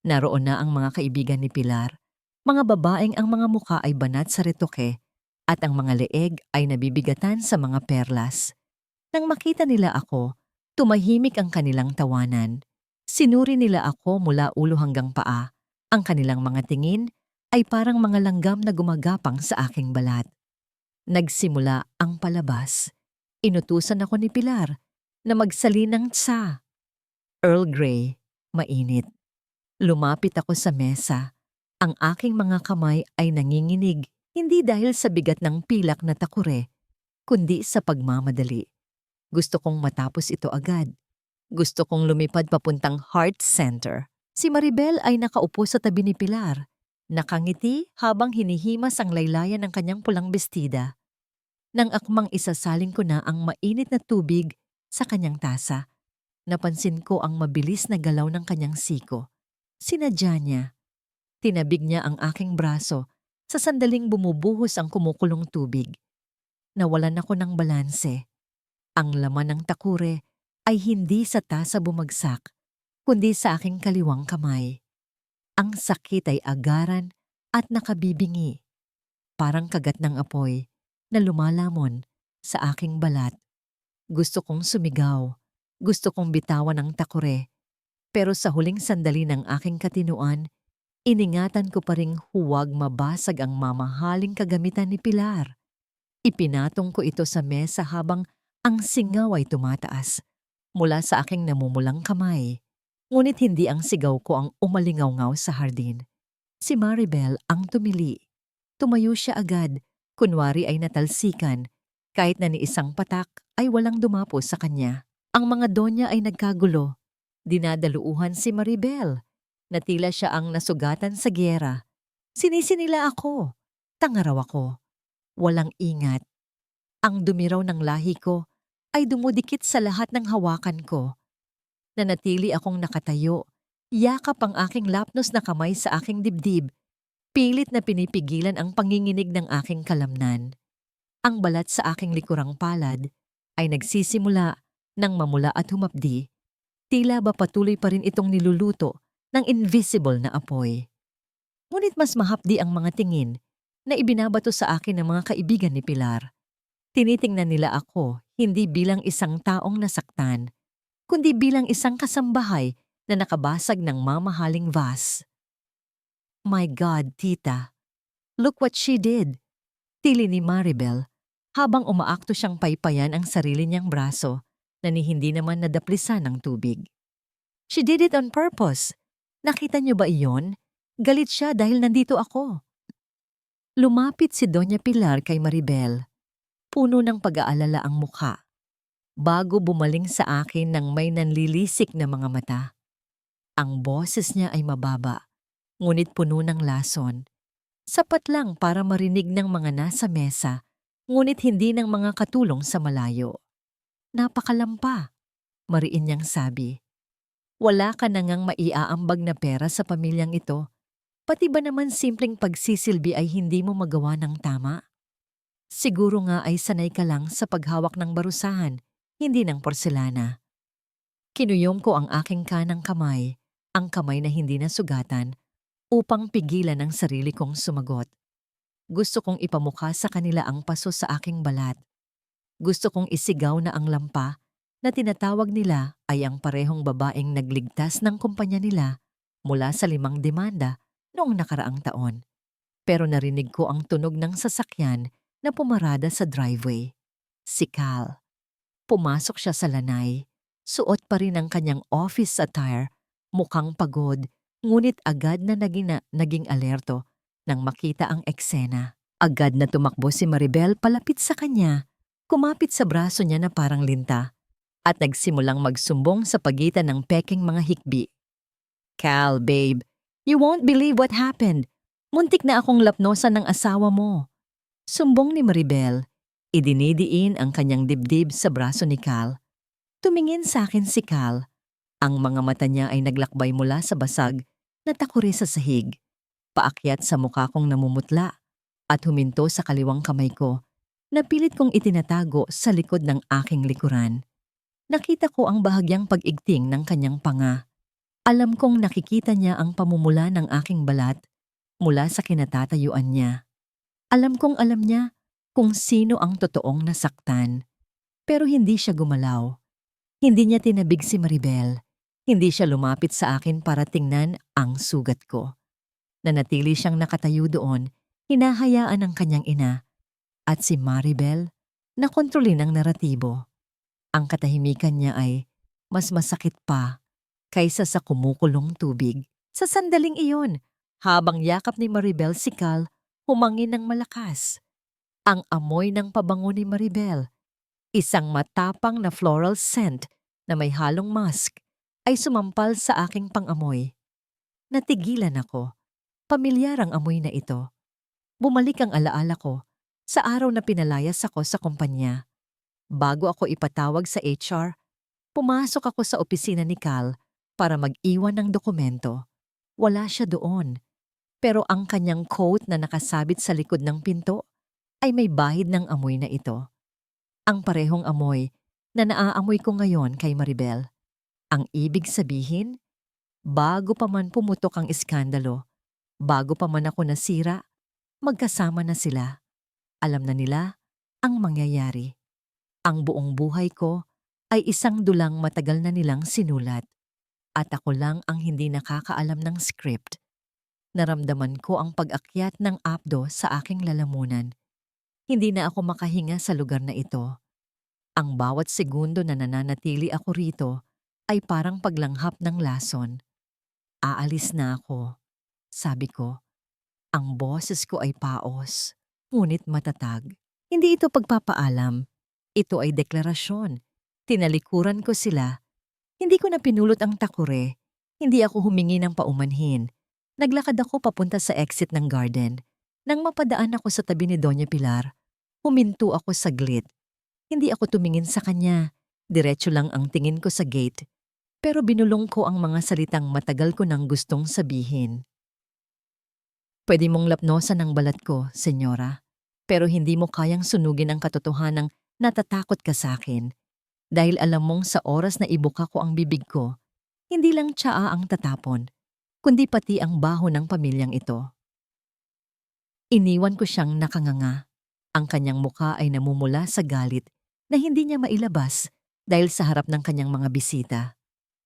Naroon na ang mga kaibigan ni Pilar, mga babaeng ang mga muka ay banat sa retoke at ang mga leeg ay nabibigatan sa mga perlas. Nang makita nila ako, tumahimik ang kanilang tawanan. Sinuri nila ako mula ulo hanggang paa. Ang kanilang mga tingin ay parang mga langgam na gumagapang sa aking balat. Nagsimula ang palabas. Inutusan ako ni Pilar na magsalin ng tsa. Earl Grey, mainit. Lumapit ako sa mesa. Ang aking mga kamay ay nanginginig, hindi dahil sa bigat ng pilak na takure, kundi sa pagmamadali. Gusto kong matapos ito agad. Gusto kong lumipad papuntang Heart Center. Si Maribel ay nakaupo sa tabi ni Pilar. Nakangiti habang hinihimas ang laylayan ng kanyang pulang bestida. Nang akmang isasaling ko na ang mainit na tubig sa kanyang tasa, napansin ko ang mabilis na galaw ng kanyang siko. Sinadya niya. Tinabig niya ang aking braso sa sandaling bumubuhos ang kumukulong tubig. Nawalan ako ng balanse. Ang laman ng takure ay hindi sa tasa bumagsak, kundi sa aking kaliwang kamay. Ang sakit ay agaran at nakabibingi, parang kagat ng apoy na lumalamon sa aking balat. Gusto kong sumigaw, gusto kong bitawan ang takure, pero sa huling sandali ng aking katinuan, iningatan ko pa ring huwag mabasag ang mamahaling kagamitan ni Pilar. Ipinatong ko ito sa mesa habang ang singaw ay tumataas mula sa aking namumulang kamay. Ngunit hindi ang sigaw ko ang umalingaw-ngaw sa hardin. Si Maribel ang tumili. Tumayo siya agad, kunwari ay natalsikan, kahit na ni isang patak ay walang dumapo sa kanya. Ang mga donya ay nagkagulo. Dinadaluuhan si Maribel, na tila siya ang nasugatan sa gyera. Sinisi nila ako. Tanga raw ako. Walang ingat. Ang dumi raw ng lahi ko ay dumudikit sa lahat ng hawakan ko. Nanatili akong nakatayo, yakap ang aking lapnos na kamay sa aking dibdib, pilit na pinipigilan ang panginginig ng aking kalamnan. Ang balat sa aking likurang palad ay nagsisimula ng mamula at humapdi, tila ba patuloy pa rin itong niluluto ng invisible na apoy. Ngunit mas mahapdi ang mga tingin na ibinabato sa akin ng mga kaibigan ni Pilar. Tinitingnan nila ako hindi bilang isang taong nasaktan, kundi bilang isang kasambahay na nakabasag ng mamahaling vas. My God, tita, look what she did, tili ni Maribel habang umaakto siyang paypayan ang sarili niyang braso na ni hindi naman nadaplisan ng tubig. She did it on purpose. Nakita niyo ba iyon? Galit siya dahil nandito ako. Lumapit si Doña Pilar kay Maribel. Puno ng pag-aalala ang mukha. Bago bumaling sa akin ng may nanlilisik na mga mata. Ang boses niya ay mababa, ngunit puno ng lason. Sapat lang para marinig ng mga nasa mesa, ngunit hindi ng mga katulong sa malayo. Napakalampa, mariin niyang sabi. Wala ka na ngang maiaambag na pera sa pamilyang ito. Pati ba naman simpleng pagsisilbi ay hindi mo magawa ng tama? Siguro nga ay sanay ka lang sa paghawak ng barusahan, hindi ng porselana. Kinuyom ko ang aking kanang kamay, ang kamay na hindi nasugatan, upang pigilan ang sarili kong sumagot. Gusto kong ipamukha sa kanila ang paso sa aking balat. Gusto kong isigaw na ang lampa na tinatawag nila ay ang parehong babaeng nagligtas ng kumpanya nila mula sa 5 demanda noong nakaraang taon. Pero narinig ko ang tunog ng sasakyan na pumarada sa driveway. Si Cal. Pumasok siya sa lanay. Suot pa rin ang kanyang office attire, mukhang pagod, ngunit agad na naging alerto nang makita ang eksena. Agad na tumakbo si Maribel palapit sa kanya, kumapit sa braso niya na parang linta, at nagsimulang magsumbong sa pagitan ng peking mga hikbi. Cal, babe, you won't believe what happened. Muntik na akong lapnosan ng asawa mo. Sumbong ni Maribel, idinidiin ang kanyang dibdib sa braso ni Cal. Tumingin sa akin si Cal. Ang mga mata niya ay naglakbay mula sa basag na takuri sa sahig, paakyat sa mukha kong namumutla, at huminto sa kaliwang kamay ko na pilit kong itinatago sa likod ng aking likuran. Nakita ko ang bahagyang pag-igting ng kanyang panga. Alam kong nakikita niya ang pamumula ng aking balat mula sa kinatatayuan niya. Alam kong alam niya kung sino ang totoong nasaktan. Pero hindi siya gumalaw. Hindi niya tinabig si Maribel. Hindi siya lumapit sa akin para tingnan ang sugat ko. Nanatili siyang nakatayo doon, hinahayaan ng kanyang ina. At si Maribel, nakontrolin ang naratibo. Ang katahimikan niya ay mas masakit pa kaysa sa kumukulong tubig. Sa sandaling iyon, habang yakap ni Maribel si Cal, humangin ng malakas. Ang amoy ng pabango ni Maribel, isang matapang na floral scent na may halong musk, ay sumampal sa aking pang-amoy. Natigilan ako. Pamilyar ang amoy na ito. Bumalik ang alaala ko sa araw na pinalayas ako sa kumpanya. Bago ako ipatawag sa HR, pumasok ako sa opisina ni Cal para mag-iwan ng dokumento. Wala siya doon. Pero ang kanyang coat na nakasabit sa likod ng pinto ay may bahid ng amoy na ito. Ang parehong amoy na naaamoy ko ngayon kay Maribel. Ang ibig sabihin, bago pa man pumutok ang iskandalo, bago pa man ako nasira, magkasama na sila. Alam na nila ang mangyayari. Ang buong buhay ko ay isang dulang matagal na nilang sinulat. At ako lang ang hindi nakakaalam ng script. Naramdaman ko ang pag-akyat ng apdo sa aking lalamunan. Hindi na ako makahinga sa lugar na ito. Ang bawat segundo na nananatili ako rito ay parang paglanghap ng lason. Aalis na ako, sabi ko. Ang boses ko ay paos, ngunit matatag. Hindi ito pagpapaalam. Ito ay deklarasyon. Tinalikuran ko sila. Hindi ko na pinulot ang takure. Hindi ako humingi ng paumanhin. Naglakad ako papunta sa exit ng garden. Nang mapadaan ako sa tabi ni Doña Pilar, huminto ako saglit. Hindi ako tumingin sa kanya. Diretso lang ang tingin ko sa gate. Pero binulong ko ang mga salitang matagal ko nang gustong sabihin. Pwede mong lapnosan ang balat ko, senyora. Pero hindi mo kayang sunugin ang katotohanang natatakot ka sa akin. Dahil alam mong sa oras na ibuka ko ang bibig ko, hindi lang tsaa ang tatapon, kundi pati ang baho ng pamilyang ito. Iniwan ko siyang nakanganga. Ang kanyang mukha ay namumula sa galit na hindi niya mailabas dahil sa harap ng kanyang mga bisita.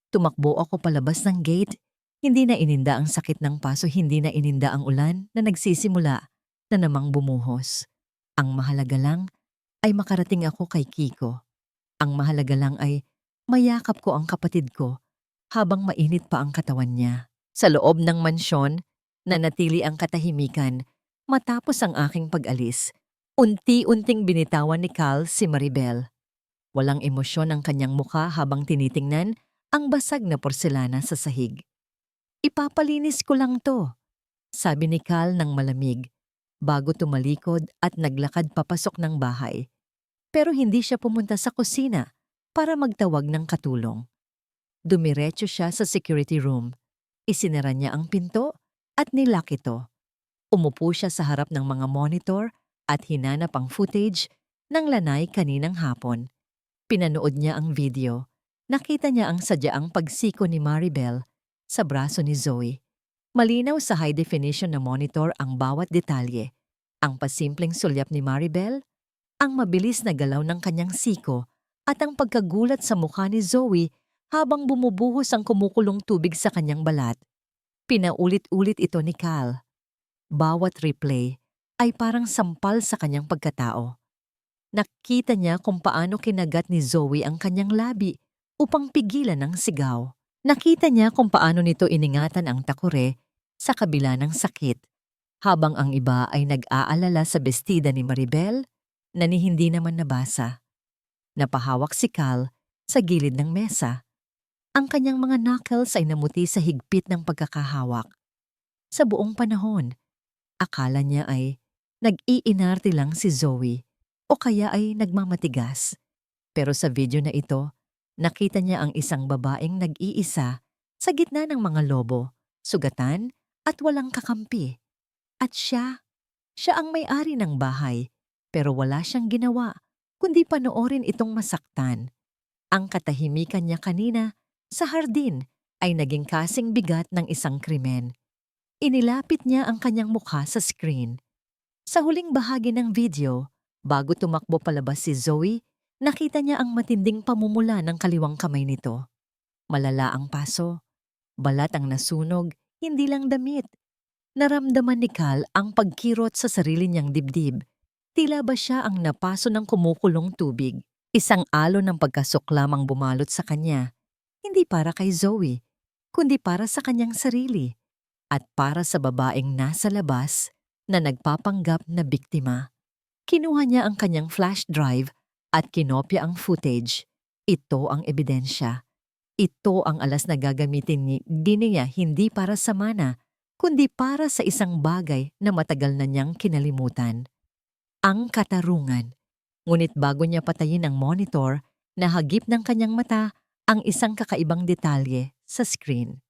Tumakbo ako palabas ng gate. Hindi na ininda ang sakit ng paso, hindi na ininda ang ulan na nagsisimula na namang bumuhos. Ang mahalaga lang ay makarating ako kay Kiko. Ang mahalaga lang ay mayakap ko ang kapatid ko habang mainit pa ang katawan niya. Sa loob ng mansyon, nanatili ang katahimikan, Matapos ang aking pag-alis, unti-unting binitawan ni Cal si Maribel. Walang emosyon ang kanyang mukha habang tinitingnan ang basag na porselana sa sahig. "Ipapalinis ko lang to," sabi ni Cal ng malamig, bago tumalikod at naglakad papasok ng bahay. Pero hindi siya pumunta sa kusina para magtawag ng katulong. Dumiretso siya sa security room. Isinara niya ang pinto at nilock ito. Umupo siya sa harap ng mga monitor at hinanap ang footage ng lanay kaninang hapon. Pinanood niya ang video. Nakita niya ang sadyaang pagsiko ni Maribel sa braso ni Zoe. Malinaw sa high definition na monitor ang bawat detalye. Ang pasimpleng sulyap ni Maribel, ang mabilis na galaw ng kanyang siko, at ang pagkagulat sa mukha ni Zoe habang bumubuhos ang kumukulong tubig sa kanyang balat. Pinaulit-ulit ito ni Cal. Bawat replay ay parang sampal sa kanyang pagkatao. Nakita niya kung paano kinagat ni Zoe ang kanyang labi upang pigilan ang sigaw. Nakita niya kung paano nito iningatan ang takure sa kabila ng sakit, habang ang iba ay nag-aalala sa bestida ni Maribel na ni hindi naman nabasa. Napahawak si Cal sa gilid ng mesa. Ang kanyang mga knuckles ay namuti sa higpit ng pagkakahawak. Sa buong panahon, akala niya ay nag-iinarte lang si Zoe o kaya ay nagmamatigas. Pero sa video na ito, nakita niya ang isang babaeng nag-iisa sa gitna ng mga lobo, sugatan at walang kakampi. At siya ang may-ari ng bahay, pero wala siyang ginawa kundi panoorin itong masaktan. Ang katahimikan niya kanina sa hardin ay naging kasing bigat ng isang krimen. Inilapit niya ang kanyang mukha sa screen. Sa huling bahagi ng video, bago tumakbo palabas si Zoe, nakita niya ang matinding pamumula ng kaliwang kamay nito. Malala ang paso, balat ang nasunog, hindi lang damit. Naramdaman ni Cal ang pagkirot sa sarili niyang dibdib. Tila ba siya ang napaso ng kumukulong tubig? Isang alon ng pagkasuklam ang bumalot sa kanya. Hindi para kay Zoe, kundi para sa kanyang sarili. At para sa babaeng nasa labas na nagpapanggap na biktima. Kinuha niya ang kanyang flash drive at kinopya ang footage. Ito ang ebidensya. Ito ang alas na gagamitin niya hindi para sa mana, kundi para sa isang bagay na matagal na niyang kinalimutan. Ang katarungan. Ngunit bago niya patayin ang monitor, nahagip ng kanyang mata ang isang kakaibang detalye sa screen.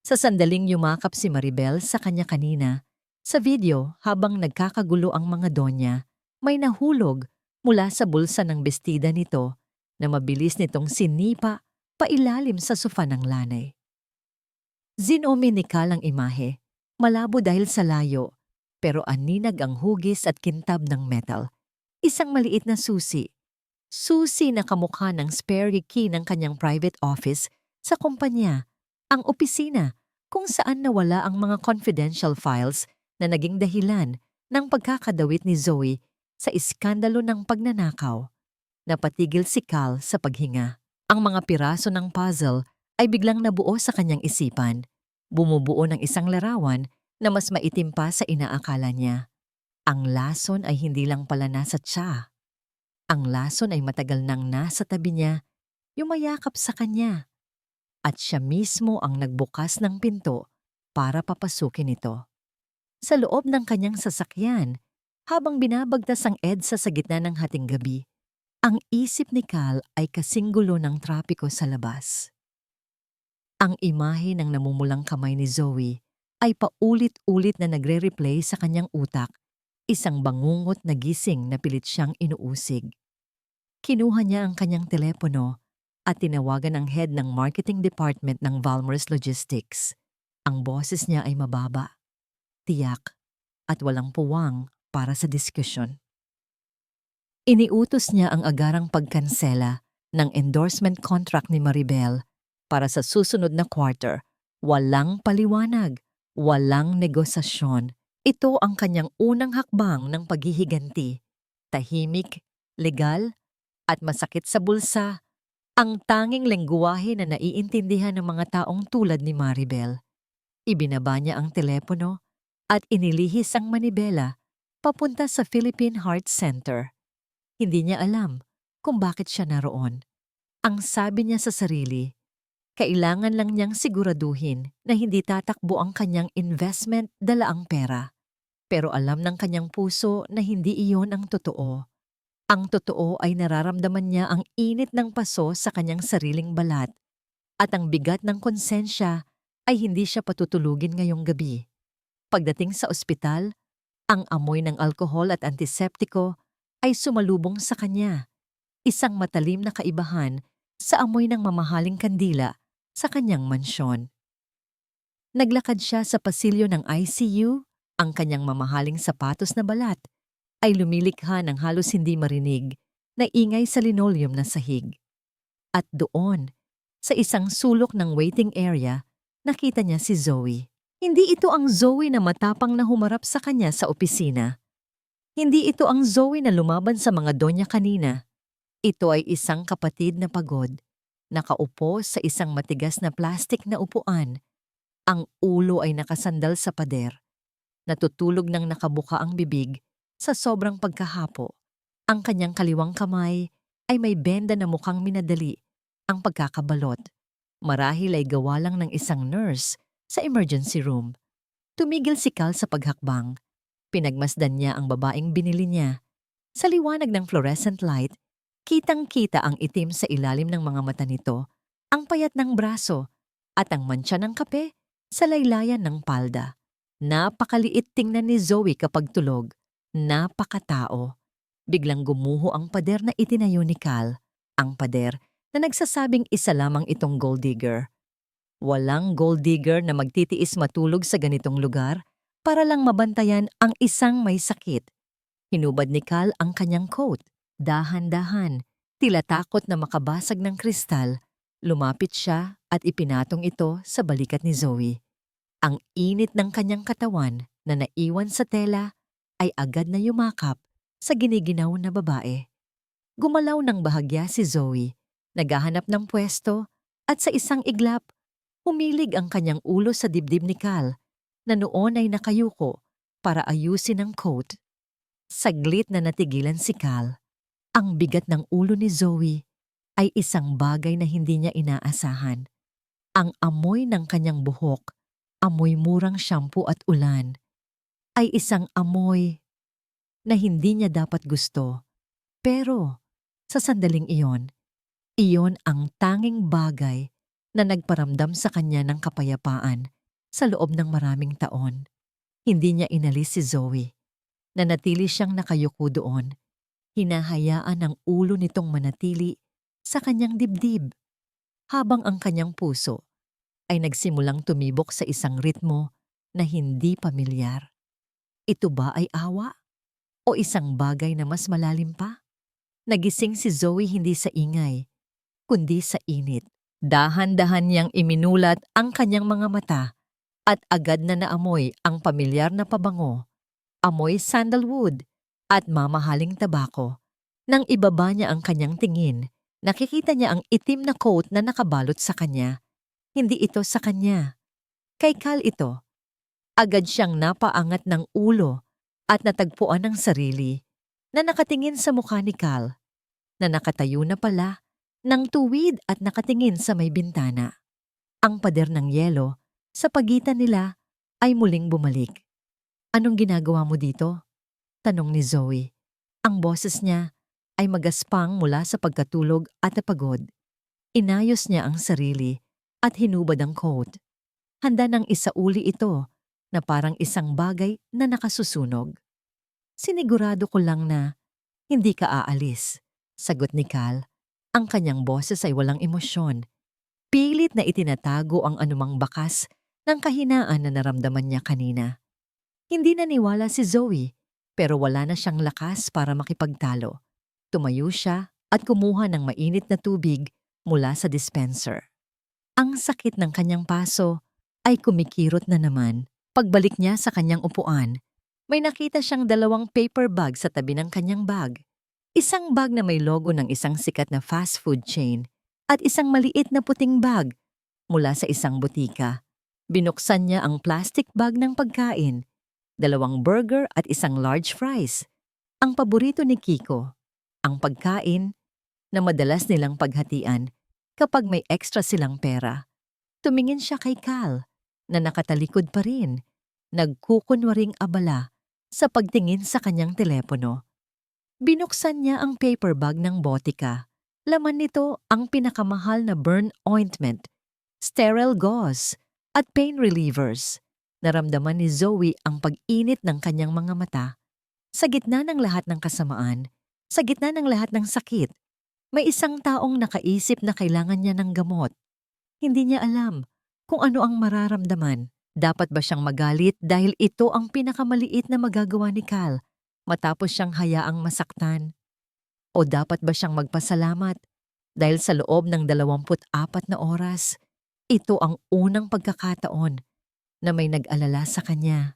Sa sandaling yumakap si Maribel sa kanya kanina, sa video habang nagkakagulo ang mga donya, may nahulog mula sa bulsa ng bestida nito na mabilis nitong sinipa pailalim sa sofa ng lanay. Zinominikal ang imahe, malabo dahil sa layo, pero aninag ang hugis at kintab ng metal. Isang maliit na susi. Susi na kamukha ng spare key ng kanyang private office sa kumpanya, ang opisina kung saan nawala ang mga confidential files na naging dahilan ng pagkakadawit ni Zoe sa iskandalo ng pagnanakaw. Napatigil si Cal sa paghinga. Ang mga piraso ng puzzle ay biglang nabuo sa kanyang isipan. Bumubuo ng isang larawan na mas maitim pa sa inaakala niya. Ang lason ay hindi lang pala nasa tiya. Ang lason ay matagal nang nasa tabi niya, yumayakap sa kanya. At siya mismo ang nagbukas ng pinto para papasukin ito. Sa loob ng kanyang sasakyan, habang binabagtas ang EDSA sa gitna ng hating gabi, ang isip ni Cal ay kasing gulo ng trapiko sa labas. Ang imahe ng namumulang kamay ni Zoe ay paulit-ulit na nagre-replay sa kanyang utak, isang bangungot na gising na pilit siyang inuusig. Kinuha niya ang kanyang telepono at tinawagan ang head ng marketing department ng Valmers Logistics. Ang boses niya ay mababa, tiyak, at walang puwang para sa diskusyon. Iniutos niya ang agarang pagkansela ng endorsement contract ni Maribel para sa susunod na quarter. Walang paliwanag, walang negosasyon. Ito ang kanyang unang hakbang ng paghihiganti. Tahimik, legal, at masakit sa bulsa. Ang tanging lengguwahe na naiintindihan ng mga taong tulad ni Maribel. Ibinaba niya ang telepono at inilihis ang manibela papunta sa Philippine Heart Center. Hindi niya alam kung bakit siya naroon. Ang sabi niya sa sarili, kailangan lang niyang siguraduhin na hindi tatakbo ang kanyang investment dala ang pera. Pero alam ng kanyang puso na hindi iyon ang totoo. Ang totoo ay nararamdaman niya ang init ng paso sa kanyang sariling balat at ang bigat ng konsensya ay hindi siya patutulugin ngayong gabi. Pagdating sa ospital, ang amoy ng alkohol at antiseptiko ay sumalubong sa kanya, isang matalim na kaibahan sa amoy ng mamahaling kandila sa kanyang mansyon. Naglakad siya sa pasilyo ng ICU, ang kanyang mamahaling sapatos na balat ay lumilikha ng halos hindi marinig na ingay sa linoleum na sahig. At doon, sa isang sulok ng waiting area, nakita niya si Zoe. Hindi ito ang Zoe na matapang na humarap sa kanya sa opisina. Hindi ito ang Zoe na lumaban sa mga donya kanina. Ito ay isang kapatid na pagod, nakaupo sa isang matigas na plastik na upuan. Ang ulo ay nakasandal sa pader. Natutulog ng nakabuka ang bibig sa sobrang pagkahapo. Ang kanyang kaliwang kamay ay may benda na mukhang minadali ang pagkakabalot. Marahil ay gawa lang ng isang nurse sa emergency room. Tumigil si Cal sa paghakbang. Pinagmasdan niya ang babaeng binili niya. Sa liwanag ng fluorescent light, kitang-kita ang itim sa ilalim ng mga mata nito, ang payat ng braso at ang mantsa ng kape sa laylayan ng palda. Napakaliit tingnan ni Zoe kapag tulog. Napakatao. Biglang gumuho ang pader na itinayo ni Cal. Ang pader na nagsasabing isa lamang itong gold digger. Walang gold digger na magtitiis matulog sa ganitong lugar para lang mabantayan ang isang may sakit. Hinubad ni Cal ang kanyang coat. Dahan-dahan, tila takot na makabasag ng kristal, lumapit siya at ipinatong ito sa balikat ni Zoe. Ang init ng kanyang katawan na naiwan sa tela ay agad na yumakap sa giniginaw na babae. Gumalaw ng bahagya si Zoe, naghahanap ng pwesto at sa isang iglap, humilig ang kanyang ulo sa dibdib ni Cal na noon ay nakayuko para ayusin ang coat. Saglit na natigilan si Cal. Ang bigat ng ulo ni Zoe ay isang bagay na hindi niya inaasahan. Ang amoy ng kanyang buhok, amoy murang shampoo at ulan, ay isang amoy na hindi niya dapat gusto. Pero sa sandaling iyon, iyon ang tanging bagay na nagparamdam sa kanya ng kapayapaan sa loob ng maraming taon. Hindi niya inalis si Zoe. Nanatili siyang nakayuko doon. Hinahayaan ang ulo nitong manatili sa kanyang dibdib habang ang kanyang puso ay nagsimulang tumibok sa isang ritmo na hindi pamilyar. Ito ba ay awa? O isang bagay na mas malalim pa? Nagising si Zoe hindi sa ingay, kundi sa init. Dahan-dahan niyang iminulat ang kanyang mga mata at agad na naamoy ang pamilyar na pabango, amoy sandalwood at mamahaling tabako. Nang ibaba niya ang kanyang tingin, nakikita niya ang itim na coat na nakabalot sa kanya. Hindi ito sa kanya. Kay Cal ito. Agad siyang napaangat ng ulo at natagpuan ng sarili na nakatingin sa mukha ni Cal, na nakatayo na pala ng tuwid at nakatingin sa may bintana. Ang pader ng yelo sa pagitan nila ay muling bumalik. Anong ginagawa mo dito? Tanong ni Zoe. Ang boses niya ay magaspang mula sa pagkatulog at pagod. Inayos niya ang sarili at hinubad ang coat. Handa ng isauli ito na parang isang bagay na nakasusunog. Sinigurado ko lang na hindi ka aalis, sagot ni Cal. Ang kanyang boses ay walang emosyon. Pilit na itinatago ang anumang bakas ng kahinaan na naramdaman niya kanina. Hindi naniwala si Zoe, pero wala na siyang lakas para makipagtalo. Tumayo siya at kumuha ng mainit na tubig mula sa dispenser. Ang sakit ng kanyang paso ay kumikirot na naman. Pagbalik niya sa kanyang upuan, may nakita siyang 2 paper bag sa tabi ng kanyang bag. Isang bag na may logo ng isang sikat na fast food chain at isang maliit na puting bag mula sa isang butika. Binuksan niya ang plastic bag ng pagkain. 2 burger at isang large fries. Ang paborito ni Kiko, ang pagkain na madalas nilang paghatian kapag may extra silang pera. Tumingin siya kay Cal na nakatalikod pa rin, nagkukunwaring abala sa pagtingin sa kanyang telepono. Binuksan niya ang paper bag ng botika. Laman nito ang pinakamahal na burn ointment, sterile gauze, at pain relievers. Naramdaman ni Zoe ang pag-init ng kanyang mga mata. Sa gitna ng lahat ng kasamaan, sa gitna ng lahat ng sakit, may isang taong nakaisip na kailangan niya ng gamot. Hindi niya alam kung ano ang mararamdaman. Dapat ba siyang magalit dahil ito ang pinakamaliit na magagawa ni Cal matapos siyang hayaang masaktan? O dapat ba siyang magpasalamat dahil sa loob ng 24 na oras, ito ang unang pagkakataon na may nag-alala sa kanya?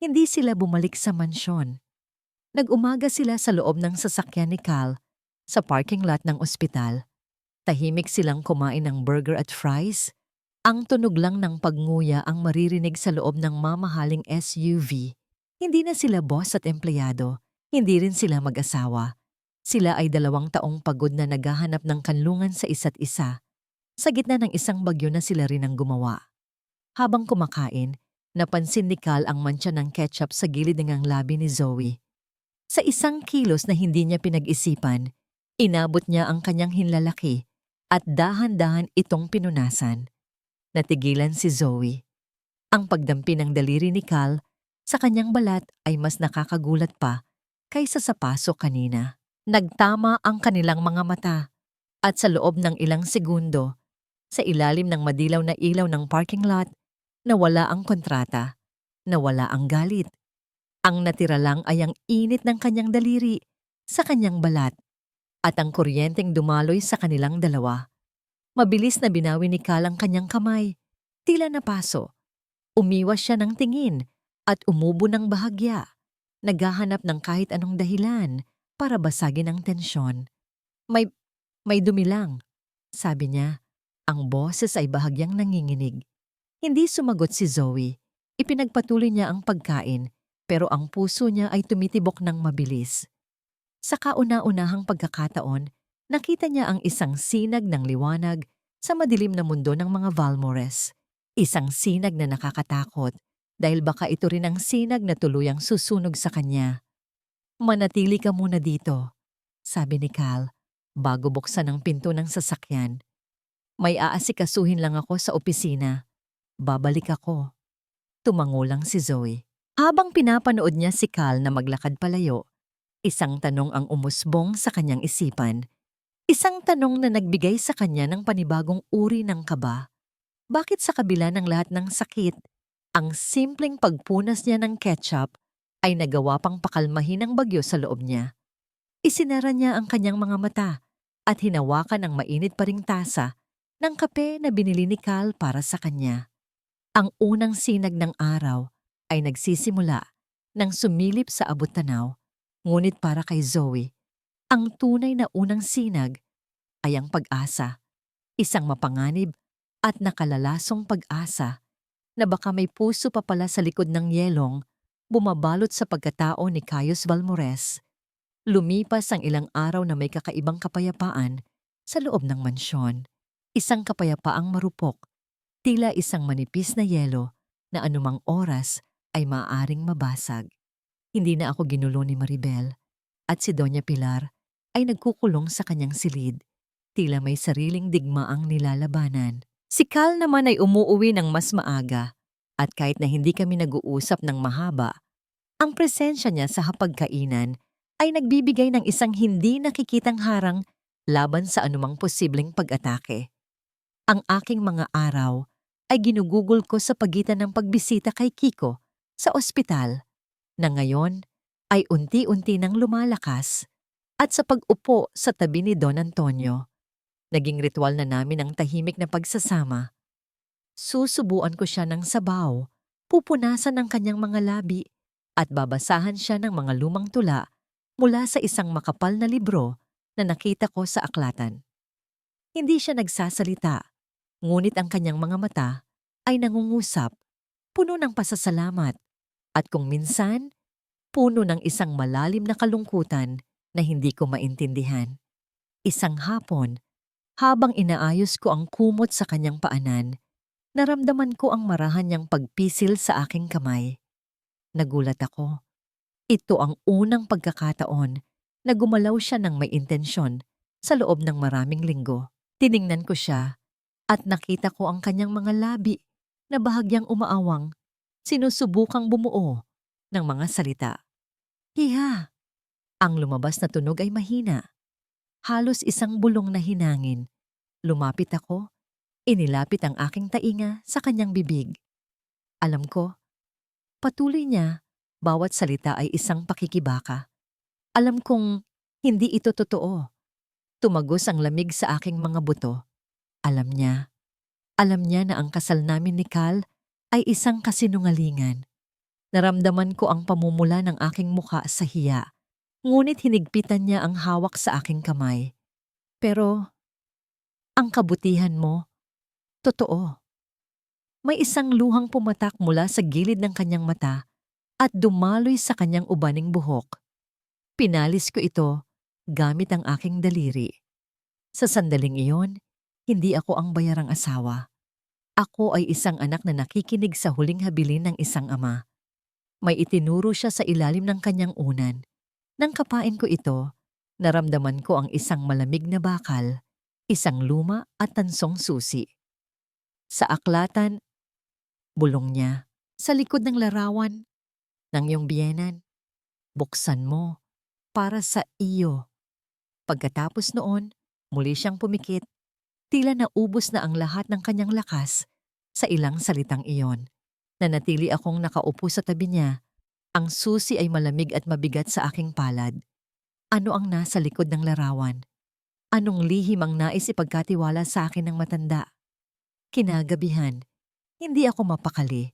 Hindi sila bumalik sa mansyon. Nag-umaga sila sa loob ng sasakyan ni Cal sa parking lot ng ospital. Tahimik silang kumain ng burger at fries. Ang tunog lang ng pagnguya ang maririnig sa loob ng mamahaling SUV. Hindi na sila boss at empleyado. Hindi rin sila mag-asawa. Sila ay 2 taong pagod na naghahanap ng kanlungan sa isa't isa. Sa gitna ng isang bagyo na sila rin ang gumawa. Habang kumakain, napansin ni Cal ang mantsa ng ketchup sa gilid ng labi ni Zoe. Sa isang kilos na hindi niya pinag-isipan, inabot niya ang kanyang hinlalaki at dahan-dahan itong pinunasan. Natigilan si Zoe. Ang pagdampi ng daliri ni Cal sa kanyang balat ay mas nakakagulat pa kaysa sa pasok kanina. Nagtama ang kanilang mga mata at sa loob ng ilang segundo, sa ilalim ng madilaw na ilaw ng parking lot, nawala ang kontrata, nawala ang galit. Ang natira lang ay ang init ng kanyang daliri sa kanyang balat at ang kuryenteng dumaloy sa kanilang dalawa. Mabilis na binawi ni Cal ang kanyang kamay, tila napaso. Umiwas siya ng tingin at umubo ng bahagya, naghahanap ng kahit anong dahilan para basagin ang tensyon. May dumi lang, sabi niya. Ang boses ay bahagyang nanginginig. Hindi sumagot si Zoe. Ipinagpatuloy niya ang pagkain, pero ang puso niya ay tumitibok ng mabilis. Sa kauna-unahang pagkakataon, nakita niya ang isang sinag ng liwanag sa madilim na mundo ng mga Valmores. Isang sinag na nakakatakot dahil baka ito rin ang sinag na tuluyang susunog sa kanya. Manatili ka muna dito, sabi ni Cal, bago buksan ang pinto ng sasakyan. May aasikasuhin lang ako sa opisina. Babalik ako. Tumango lang si Zoe. Habang pinapanood niya si Cal na maglakad palayo, isang tanong ang umusbong sa kanyang isipan. Isang tanong na nagbigay sa kanya ng panibagong uri ng kaba. Bakit sa kabila ng lahat ng sakit, ang simpleng pagpunas niya ng ketchup ay nagawa pang pakalmahin ang bagyo sa loob niya? Isinara niya ang kanyang mga mata at hinawakan ang mainit pa ring tasa ng kape na binili ni Cal para sa kanya. Ang unang sinag ng araw ay nagsisimula nang sumilip sa abot-tanaw, ngunit para kay Zoe, ang tunay na unang sinag ay ang pag-asa, isang mapanganib at nakalalasong pag-asa na baka may puso pa pala sa likod ng yelong bumabalot sa pagkatao ni Cayus Valmores. Lumipas ang ilang araw na may kakaibang kapayapaan sa loob ng mansyon. Isang kapayapaang marupok, tila isang manipis na yelo na anumang oras ay maaaring mabasag. Hindi na ako ginulo ni Maribel at si Doña Pilar ay nagkukulong sa kanyang silid, tila may sariling digmaang nilalabanan. Si Cal naman ay umuuwi ng mas maaga at kahit na hindi kami nag-uusap ng mahaba, ang presensya niya sa hapagkainan ay nagbibigay ng isang hindi nakikitang harang laban sa anumang posibleng pag-atake. Ang aking mga araw ay ginugugol ko sa pagitan ng pagbisita kay Kiko sa ospital na ngayon ay unti-unti nang lumalakas at sa pag-upo sa tabi ni Don Antonio. Naging ritual na namin ang tahimik na pagsasama. Susubuan ko siya ng sabaw, pupunasan ng kanyang mga labi at babasahan siya ng mga lumang tula mula sa isang makapal na libro na nakita ko sa aklatan. Hindi siya nagsasalita, ngunit ang kanyang mga mata ay nangungusap, puno ng pasasalamat. At kung minsan, puno ng isang malalim na kalungkutan na hindi ko maintindihan. Isang hapon, habang inaayos ko ang kumot sa kanyang paanan, naramdaman ko ang marahan niyang pagpisil sa aking kamay. Nagulat ako. Ito ang unang pagkakataon na gumalaw siya ng may intensyon sa loob ng maraming linggo. Tiningnan ko siya at nakita ko ang kanyang mga labi na bahagyang umaawang, sinusubukang bumuo ng mga salita. Hiha! Ang lumabas na tunog ay mahina. Halos isang bulong na hinangin. Lumapit ako, inilapit ang aking tainga sa kanyang bibig. Alam ko, patuloy niya, bawat salita ay isang pakikibaka. Alam kong hindi ito totoo. Tumagos ang lamig sa aking mga buto. Alam niya na ang kasal namin ni Cal ay isang kasinungalingan. Naramdaman ko ang pamumula ng aking mukha sa hiya. Ngunit hinigpitan niya ang hawak sa aking kamay. Pero, ang kabutihan mo, totoo. May isang luhang pumatak mula sa gilid ng kanyang mata at dumaloy sa kanyang ubaning buhok. Pinalis ko ito gamit ang aking daliri. Sa sandaling iyon, hindi ako ang bayarang asawa. Ako ay isang anak na nakikinig sa huling habilin ng isang ama. May itinuro siya sa ilalim ng kanyang unan. Nang kapain ko ito, naramdaman ko ang isang malamig na bakal, isang luma at tansong susi. Sa aklatan, bulong niya, sa likod ng larawan ng iyong biyenan, buksan mo para sa iyo. Pagkatapos noon, muli siyang pumikit, tila naubos na ang lahat ng kanyang lakas sa ilang salitang iyon. Nanatili akong nakaupo sa tabi niya. Ang susi ay malamig at mabigat sa aking palad. Ano ang nasa likod ng larawan? Anong lihim ang nais ipagkatiwala sa akin ng matanda? Kinagabihan, hindi ako mapakali.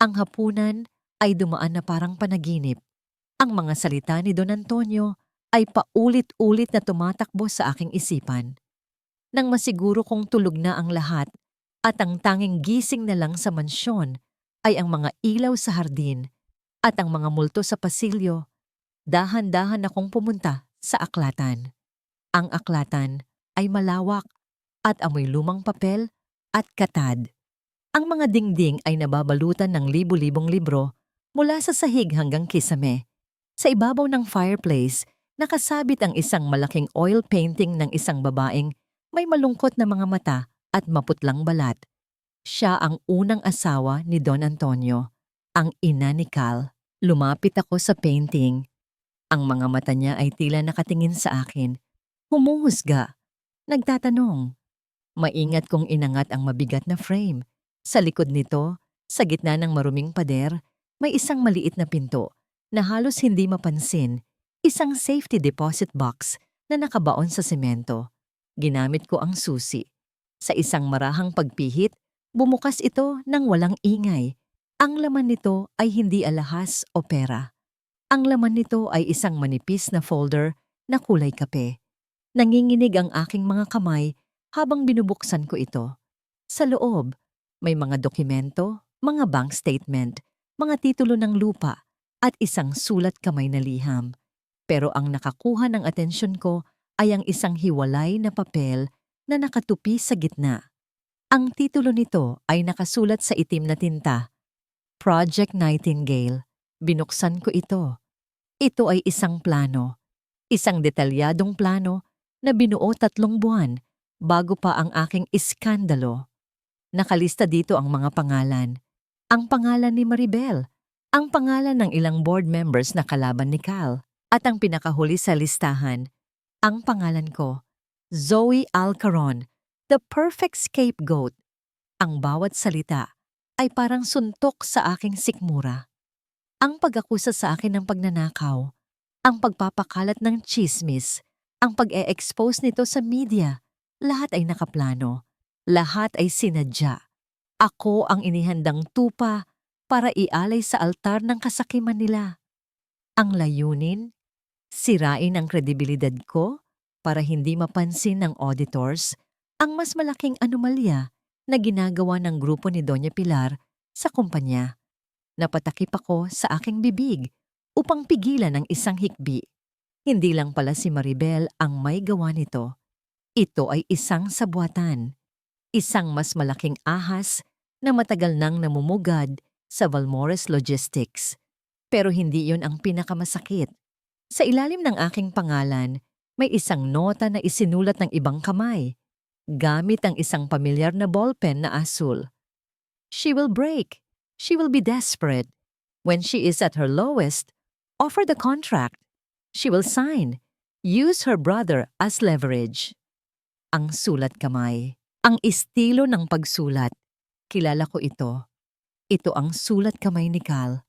Ang hapunan ay dumaan na parang panaginip. Ang mga salita ni Don Antonio ay paulit-ulit na tumatakbo sa aking isipan. Nang masiguro kong tulog na ang lahat at ang tanging gising na lang sa mansyon ay ang mga ilaw sa hardin at ang mga multo sa pasilyo, dahan-dahan akong pumunta sa aklatan. Ang aklatan ay malawak at amoy lumang papel at katad. Ang mga dingding ay nababalutan ng libu-libong libro mula sa sahig hanggang kisame. Sa ibabaw ng fireplace, nakasabit ang isang malaking oil painting ng isang babaeng may malungkot na mga mata at maputlang balat. Siya ang unang asawa ni Don Antonio, ang ina ni Cal. Lumapit ako sa painting. Ang mga mata niya ay tila nakatingin sa akin. Humuhusga. Nagtatanong. Maingat kong inangat ang mabigat na frame. Sa likod nito, sa gitna ng maruming pader, may isang maliit na pinto na halos hindi mapansin, isang safety deposit box na nakabaon sa semento. Ginamit ko ang susi. Sa isang marahang pagpihit, bumukas ito ng walang ingay. Ang laman nito ay hindi alahas o pera. Ang laman nito ay isang manipis na folder na kulay kape. Nanginginig ang aking mga kamay habang binubuksan ko ito. Sa loob, may mga dokumento, mga bank statement, mga titulo ng lupa, at isang sulat kamay na liham. Pero ang nakakuha ng atensyon ko ay ang isang hiwalay na papel na nakatupi sa gitna. Ang titulo nito ay nakasulat sa itim na tinta. Project Nightingale. Binuksan ko ito. Ito ay isang plano. Isang detalyadong plano na binuo 3 buwan bago pa ang aking iskandalo. Nakalista dito ang mga pangalan. Ang pangalan ni Maribel, ang pangalan ng ilang board members na kalaban ni Cal, at ang pinakahuli sa listahan, ang pangalan ko, Zoe Alcaron, the perfect scapegoat. Ang bawat salita ay parang suntok sa aking sikmura. Ang pag-akusa sa akin ng pagnanakaw, ang pagpapakalat ng chismis, ang pag-e-expose nito sa media, lahat ay nakaplano, lahat ay sinadya. Ako ang inihandang tupa para ialay sa altar ng kasakiman nila. Ang layunin, sirain ang kredibilidad ko para hindi mapansin ng auditors ang mas malaking anomalya na ginagawa ng grupo ni Doña Pilar sa kumpanya. Napatakip ako sa aking bibig upang pigilan ang isang hikbi. Hindi lang pala si Maribel ang may gawa nito. Ito ay isang sabwatan. Isang mas malaking ahas na matagal nang namumugad sa Valmores Logistics. Pero hindi yun ang pinakamasakit. Sa ilalim ng aking pangalan, may isang nota na isinulat ng ibang kamay, gamit ang isang pamilyar na ballpen na asul. She will break. She will be desperate. When she is at her lowest, offer the contract. She will sign. Use her brother as leverage. Ang sulat kamay. Ang estilo ng pagsulat. Kilala ko ito. Ito ang sulat kamay ni Cal.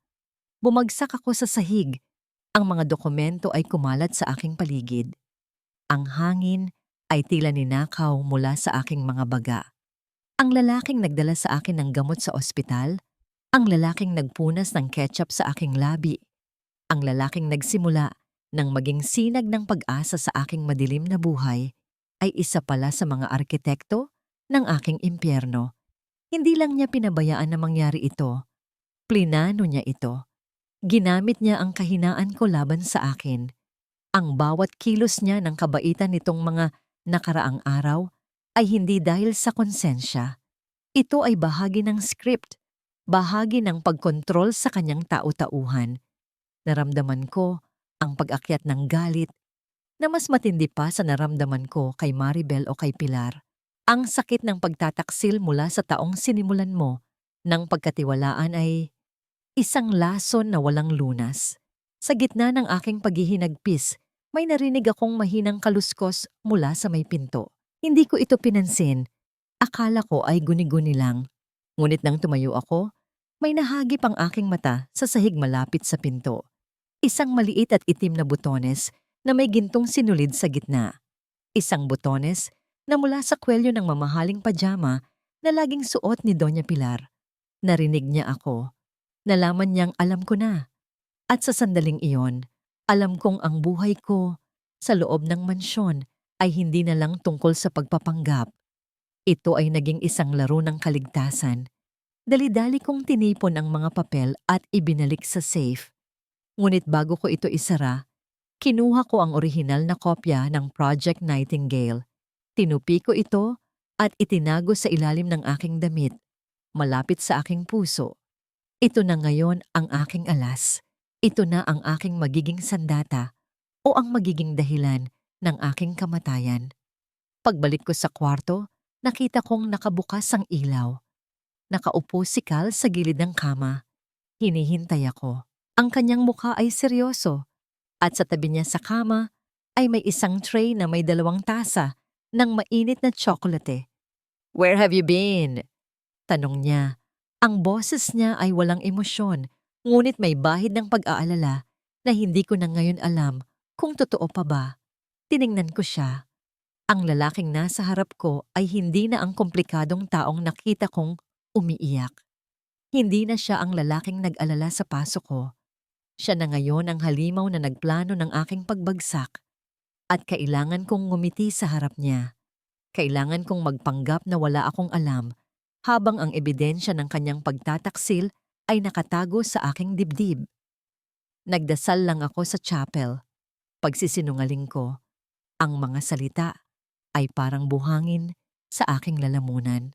Bumagsak ako sa sahig. Ang mga dokumento ay kumalat sa aking paligid. Ang hangin ay tila ninakaw mula sa aking mga baga. Ang lalaking nagdala sa akin ng gamot sa ospital, ang lalaking nagpunas ng ketchup sa aking labi, ang lalaking nagsimula ng maging sinag ng pag-asa sa aking madilim na buhay, ay isa pala sa mga arkitekto ng aking impyerno. Hindi lang niya pinabayaan na mangyari ito. Plinano niya ito. Ginamit niya ang kahinaan ko laban sa akin. Ang bawat kilos niya ng kabaitan nitong mga nakaraang araw ay hindi dahil sa konsensya. Ito ay bahagi ng script, bahagi ng pagkontrol sa kanyang tau-tauhan. Naramdaman ko ang pag-akyat ng galit na mas matindi pa sa naramdaman ko kay Maribel o kay Pilar. Ang sakit ng pagtataksil mula sa taong sinimulan mo ng pagkatiwalaan ay isang lason na walang lunas. Sa gitna ng aking paghihinagpis, may narinig akong mahinang kaluskos mula sa may pinto. Hindi ko ito pinansin. Akala ko ay guni-guni lang. Ngunit nang tumayo ako, may nahagip ang aking mata sa sahig malapit sa pinto. Isang maliit at itim na butones na may gintong sinulid sa gitna. Isang butones na mula sa kwelyo ng mamahaling pajama na laging suot ni Doña Pilar. Narinig niya ako. Nalaman niyang alam ko na. At sa sandaling iyon, alam kong ang buhay ko sa loob ng mansyon ay hindi na lang tungkol sa pagpapanggap. Ito ay naging isang laro ng kaligtasan. Dali-dali kong tinipon ang mga papel at ibinalik sa safe. Ngunit bago ko ito isara, kinuha ko ang orihinal na kopya ng Project Nightingale. Tinupi ko ito at itinago sa ilalim ng aking damit, malapit sa aking puso. Ito na ngayon ang aking alas. Ito na ang aking magiging sandata o ang magiging dahilan ng aking kamatayan. Pagbalik ko sa kwarto, nakita kong nakabukas ang ilaw. Nakaupo si Cal sa gilid ng kama. Hinihintay ako. Ang kanyang mukha ay seryoso at sa tabi niya sa kama ay may isang tray na may 2 tasa ng mainit na tsokolate. "Where have you been?" Tanong niya. Ang boses niya ay walang emosyon, ngunit may bahid ng pag-aalala na hindi ko na ngayon alam kung totoo pa ba. Tiningnan ko siya. Ang lalaking nasa harap ko ay hindi na ang komplikadong taong nakita kong umiiyak. Hindi na siya ang lalaking nag-alala sa paso ko. Siya na ngayon ang halimaw na nagplano ng aking pagbagsak. At kailangan kong ngumiti sa harap niya. Kailangan kong magpanggap na wala akong alam habang ang ebidensya ng kanyang pagtataksil ay nakatago sa aking dibdib. Nagdasal lang ako sa chapel. Pagsisinungaling ko, ang mga salita ay parang buhangin sa aking lalamunan.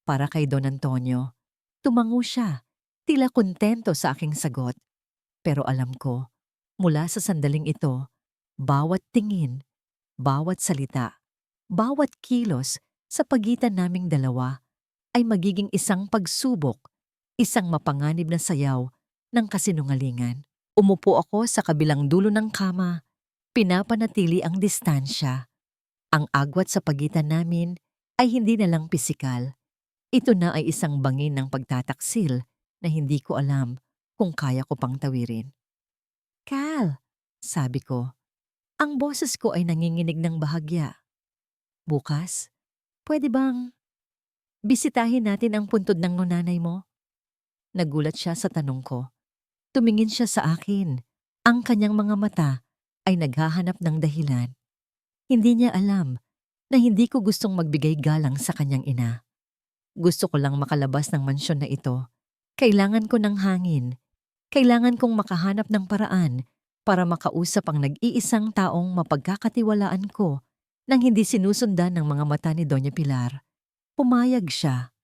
Para kay Don Antonio, tumango siya, tila kontento sa aking sagot. Pero alam ko, mula sa sandaling ito, bawat tingin, bawat salita, bawat kilos sa pagitan naming dalawa ay magiging isang pagsubok, isang mapanganib na sayaw ng kasinungalingan. Umupo ako sa kabilang dulo ng kama, pinapanatili ang distansya. Ang agwat sa pagitan namin ay hindi na lang pisikal. Ito na ay isang bangin ng pagtataksil na hindi ko alam kung kaya ko pang tawirin. "Cal," sabi ko. Ang boses ko ay nanginginig ng bahagya. "Bukas, pwede bang bisitahin natin ang puntod ng nonanay mo?" Nagulat siya sa tanong ko. Tumingin siya sa akin. Ang kanyang mga mata ay naghahanap ng dahilan. Hindi niya alam na hindi ko gustong magbigay galang sa kanyang ina. Gusto ko lang makalabas ng mansyon na ito. Kailangan ko ng hangin. Kailangan kong makahanap ng paraan para makausap ang nag-iisang taong mapagkakatiwalaan ko nang hindi sinusundan ng mga mata ni Doña Pilar. Pumayag siya.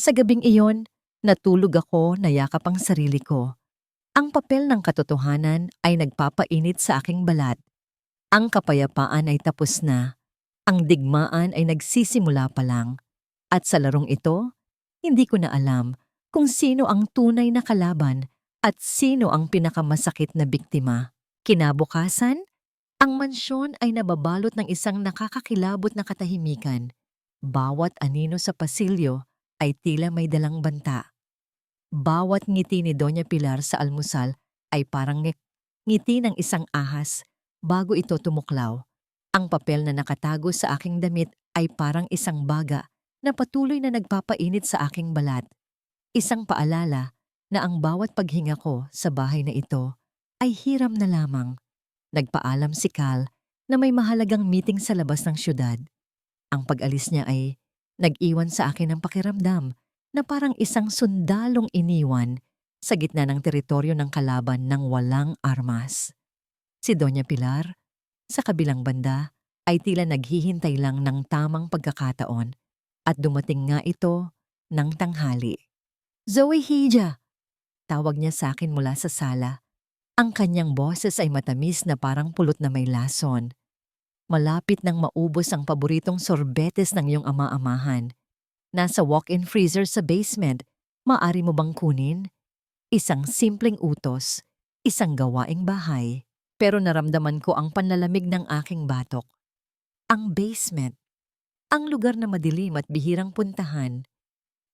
Sa gabing iyon, natulog ako na yakap ang sarili ko. Ang papel ng katotohanan ay nagpapainit sa aking balat. Ang kapayapaan ay tapos na. Ang digmaan ay nagsisimula pa lang. At sa larong ito, hindi ko na alam kung sino ang tunay na kalaban at sino ang pinakamasakit na biktima. Kinabukasan, ang mansyon ay nababalot ng isang nakakakilabot na katahimikan. Bawat anino sa pasilyo ay tila may dalang banta. Bawat ngiti ni Doña Pilar sa almusal ay parang ngiti ng isang ahas bago ito tumuklaw. Ang papel na nakatago sa aking damit ay parang isang baga na patuloy na nagpapainit sa aking balat. Isang paalala na ang bawat paghinga ko sa bahay na ito ay hiram na lamang. Nagpaalam si Cal na may mahalagang meeting sa labas ng syudad. Ang pag-alis niya ay nag-iwan sa akin ng pakiramdam na parang isang sundalong iniwan sa gitna ng teritoryo ng kalaban ng walang armas. Si Doña Pilar, sa kabilang banda, ay tila naghihintay lang ng tamang pagkakataon at dumating nga ito ng tanghali. "Zoe Hija!" Tawag niya sa akin mula sa sala. Ang kanyang boses ay matamis na parang pulot na may lason. "Malapit nang maubos ang paboritong sorbetes ng iyong ama-amahan. Nasa walk-in freezer sa basement. Maari mo bang kunin?" Isang simpleng utos, isang gawaing bahay. Pero naramdaman ko ang panlalamig ng aking batok. Ang basement. Ang lugar na madilim at bihirang puntahan.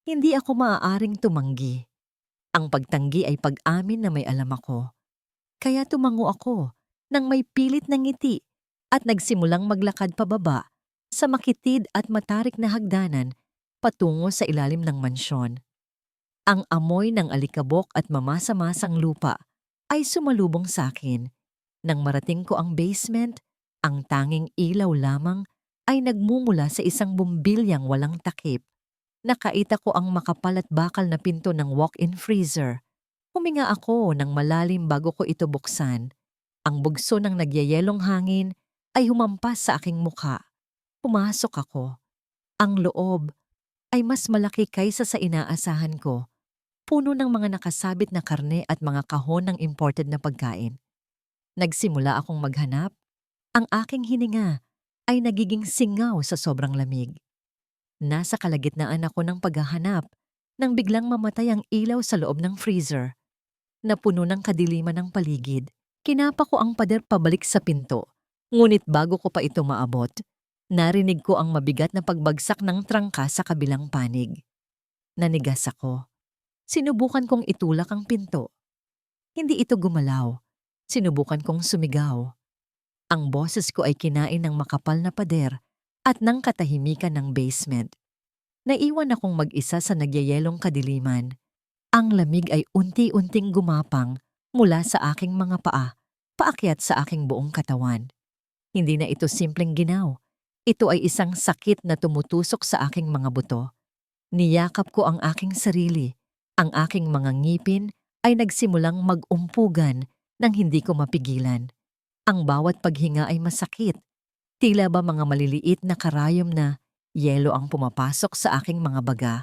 Hindi ako maaaring tumanggi. Ang pagtanggi ay pag-amin na may alam ako. Kaya tumango ako nang may pilit na ngiti at nagsimulang maglakad pababa sa makitid at matarik na hagdanan patungo sa ilalim ng mansyon. Ang amoy ng alikabok at mamasa-masang lupa ay sumalubong sa akin. Nang marating ko ang basement, ang tanging ilaw lamang ay nagmumula sa isang bumbilyang walang takip. Nakaita ko ang makapal at bakal na pinto ng walk-in freezer. Huminga ako ng malalim bago ko ito buksan. Ang bugso ng nagyayelong hangin ay humampas sa aking mukha. Pumasok ako. Ang loob ay mas malaki kaysa sa inaasahan ko. Puno ng mga nakasabit na karne at mga kahon ng imported na pagkain. Nagsimula akong maghanap. Ang aking hininga ay nagiging singaw sa sobrang lamig. Nasa kalagitnaan ako ng paghahanap nang biglang mamatay ang ilaw sa loob ng freezer. Napuno ng kadiliman ng paligid. Kinapa ko ang pader pabalik sa pinto. Ngunit bago ko pa ito maabot, narinig ko ang mabigat na pagbagsak ng trangka sa kabilang panig. Nanigas ako. Sinubukan kong itulak ang pinto. Hindi ito gumalaw. Sinubukan kong sumigaw. Ang boses ko ay kinain ng makapal na pader at ng katahimikan ng basement. Naiwan akong mag-isa sa nagyayelong kadiliman. Ang lamig ay unti-unting gumapang mula sa aking mga paa, paakyat sa aking buong katawan. Hindi na ito simpleng ginaw. Ito ay isang sakit na tumutusok sa aking mga buto. Niyakap ko ang aking sarili. Ang aking mga ngipin ay nagsimulang mag-umpugan nang hindi ko mapigilan. Ang bawat paghinga ay masakit. Tila ba mga maliliit na karayom na yelo ang pumapasok sa aking mga baga.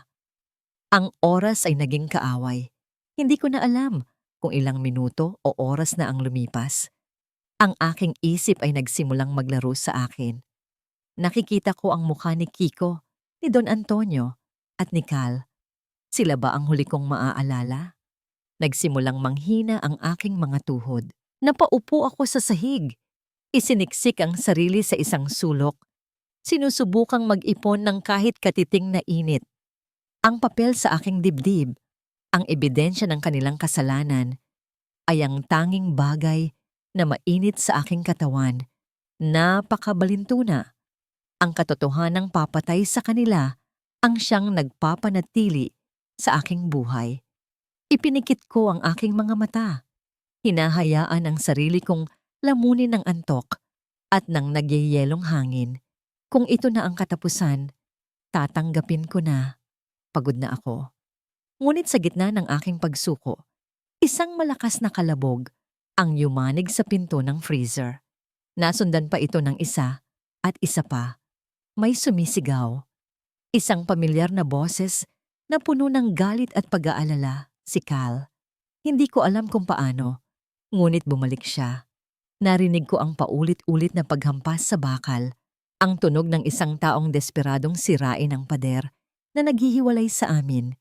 Ang oras ay naging kaaway. Hindi ko na alam kung ilang minuto o oras na ang lumipas. Ang aking isip ay nagsimulang maglaro sa akin. Nakikita ko ang mukha ni Kiko, ni Don Antonio, at ni Cal. Sila ba ang huli kong maaalala? Nagsimulang manghina ang aking mga tuhod. Napaupo ako sa sahig. Isiniksik ang sarili sa isang sulok. Sinusubukang mag-ipon ng kahit katiting na init. Ang papel sa aking dibdib, ang ebidensya ng kanilang kasalanan, ay ang tanging bagay na mainit sa aking katawan. Napakabalintuna. Ang katotohanang papatay sa kanila ang siyang nagpapanatili sa aking buhay. Ipinikit ko ang aking mga mata. Hinahayaan ang sarili kong lamunin ng antok at ng nagyayelong hangin. Kung ito na ang katapusan, tatanggapin ko na. Pagod na ako. Ngunit sa gitna ng aking pagsuko, isang malakas na kalabog ang yumanig sa pinto ng freezer. Nasundan pa ito ng isa at isa pa. May sumisigaw. Isang pamilyar na boses na puno ng galit at pag-aalala, si Cal. Hindi ko alam kung paano, ngunit bumalik siya. Narinig ko ang paulit-ulit na paghampas sa bakal, ang tunog ng isang taong desperadong sirain ang pader na naghihiwalay sa amin.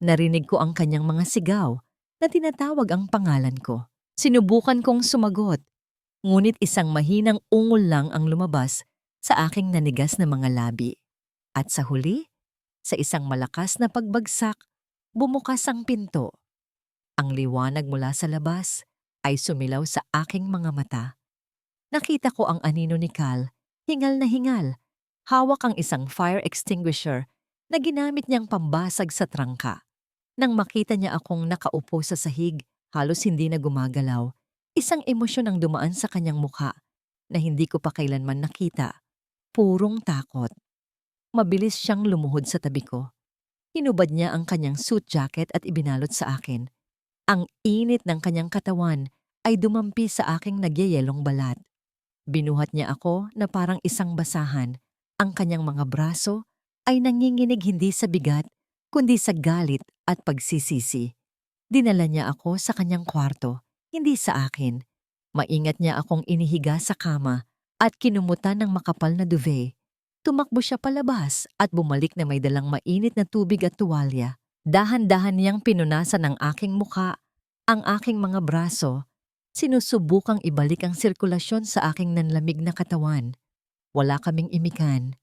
Narinig ko ang kanyang mga sigaw na tinatawag ang pangalan ko. Sinubukan kong sumagot, ngunit isang mahinang ungol lang ang lumabas sa aking nanigas na mga labi. At sa huli, sa isang malakas na pagbagsak, bumukas ang pinto. Ang liwanag mula sa labas ay sumilaw sa aking mga mata. Nakita ko ang anino ni Cal, hingal na hingal. Hawak ang isang fire extinguisher na ginamit niyang pambasag sa trangka. Nang makita niya akong nakaupo sa sahig, halos hindi na gumagalaw, isang emosyon ang dumaan sa kanyang mukha na hindi ko pa kailanman nakita. Purong takot. Mabilis siyang lumuhod sa tabi ko. Hinubad niya ang kanyang suit jacket at ibinalot sa akin. Ang init ng kanyang katawan ay dumampi sa aking nagyayelong balat. Binuhat niya ako na parang isang basahan. Ang kanyang mga braso ay nanginginig hindi sa bigat, kundi sa galit at pagsisisi. Dinala niya ako sa kanyang kwarto, hindi sa akin. Maingat niya akong inihiga sa kama at kinumutan ng makapal na duvet. Tumakbo siya palabas at bumalik na may dalang mainit na tubig at tuwalya. Dahan-dahan niyang pinunasan ng aking mukha, ang aking mga braso. Sinusubukang ibalik ang sirkulasyon sa aking nanlamig na katawan. Wala kaming imikan.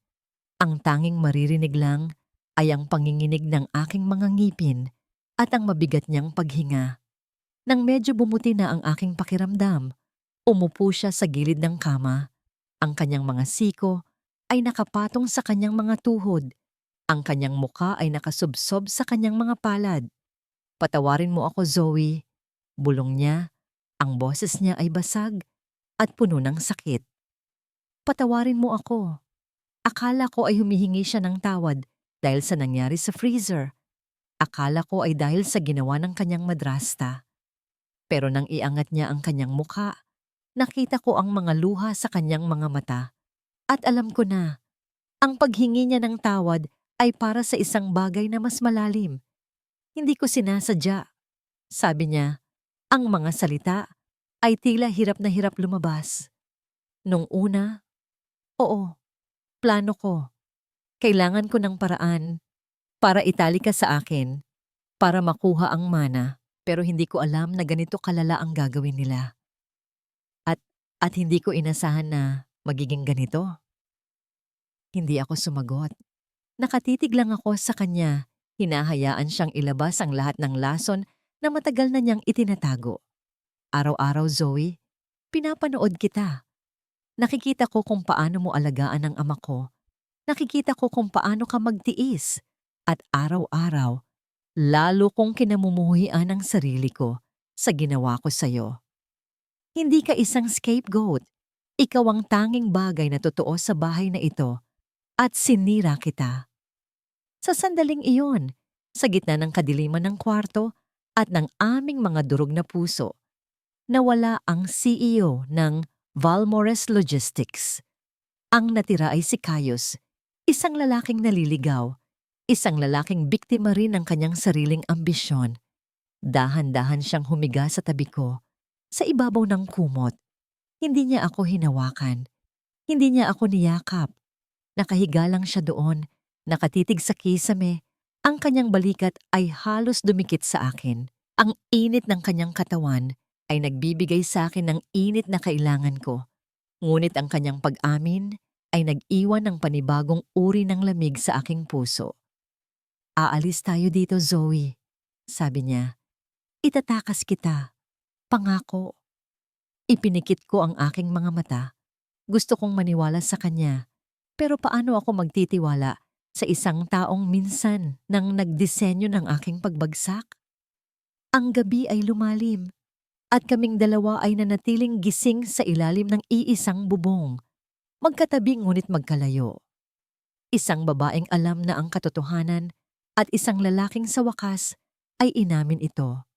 Ang tanging maririnig lang ay ang panginginig ng aking mga ngipin at ang mabigat niyang paghinga. Nang medyo bumuti na ang aking pakiramdam, umupo siya sa gilid ng kama. Ang kanyang mga siko ay nakapatong sa kanyang mga tuhod. Ang kanyang muka ay nakasubsob sa kanyang mga palad. "Patawarin mo ako, Zoe," bulong niya. Ang boses niya ay basag at puno ng sakit. "Patawarin mo ako." Akala ko ay humihingi siya ng tawad dahil sa nangyari sa freezer. Akala ko ay dahil sa ginawa ng kanyang madrasta. Pero nang iangat niya ang kanyang mukha, nakita ko ang mga luha sa kanyang mga mata. At alam ko na, ang paghingi niya ng tawad ay para sa isang bagay na mas malalim. Hindi ko sinasadya. Sabi niya, ang mga salita ay tila hirap na hirap lumabas. Nung una, oo, plano ko. Kailangan ko ng paraan para itali ka sa akin, para makuha ang mana, pero hindi ko alam na ganito kalala ang gagawin nila. At hindi ko inasahan na magiging ganito. Hindi ako sumagot. Nakatitig lang ako sa kanya, hinahayaan siyang ilabas ang lahat ng lason na matagal na niyang itinatago. Araw-araw, Zoe, pinapanood kita. Nakikita ko kung paano mo alagaan ang ama ko. Nakikita ko kung paano ka magtiis. At araw-araw, lalo kong kinamumuhian ang sarili ko sa ginawa ko sa'yo. Hindi ka isang scapegoat. Ikaw ang tanging bagay na totoo sa bahay na ito at sinira kita. Sa sandaling iyon, sa gitna ng kadiliman ng kwarto at ng aming mga durog na puso, nawala ang CEO ng Valmores Logistics. Ang natira ay si Cayos, isang lalaking naliligaw, isang lalaking biktima rin ng kanyang sariling ambisyon. Dahan-dahan siyang humiga sa tabi ko, sa ibabaw ng kumot. Hindi niya ako hinawakan. Hindi niya ako niyakap. Nakahiga lang siya doon, nakatitig sa kisame. Ang kanyang balikat ay halos dumikit sa akin. Ang init ng kanyang katawan ay nagbibigay sa akin ng init na kailangan ko. Ngunit ang kanyang pag-amin ay nag-iwan ng panibagong uri ng lamig sa aking puso. "Aalis tayo dito, Zoe," sabi niya. "Itatakas kita. Pangako." Ipinikit ko ang aking mga mata. Gusto kong maniwala sa kanya. Pero paano ako magtitiwala sa isang taong minsan nang nagdisenyo ng aking pagbagsak? Ang gabi ay lumalim at kaming dalawa ay nanatiling gising sa ilalim ng iisang bubong. Magkatabi ngunit magkalayo. Isang babaeng alam na ang katotohanan at isang lalaking sa wakas ay inamin ito.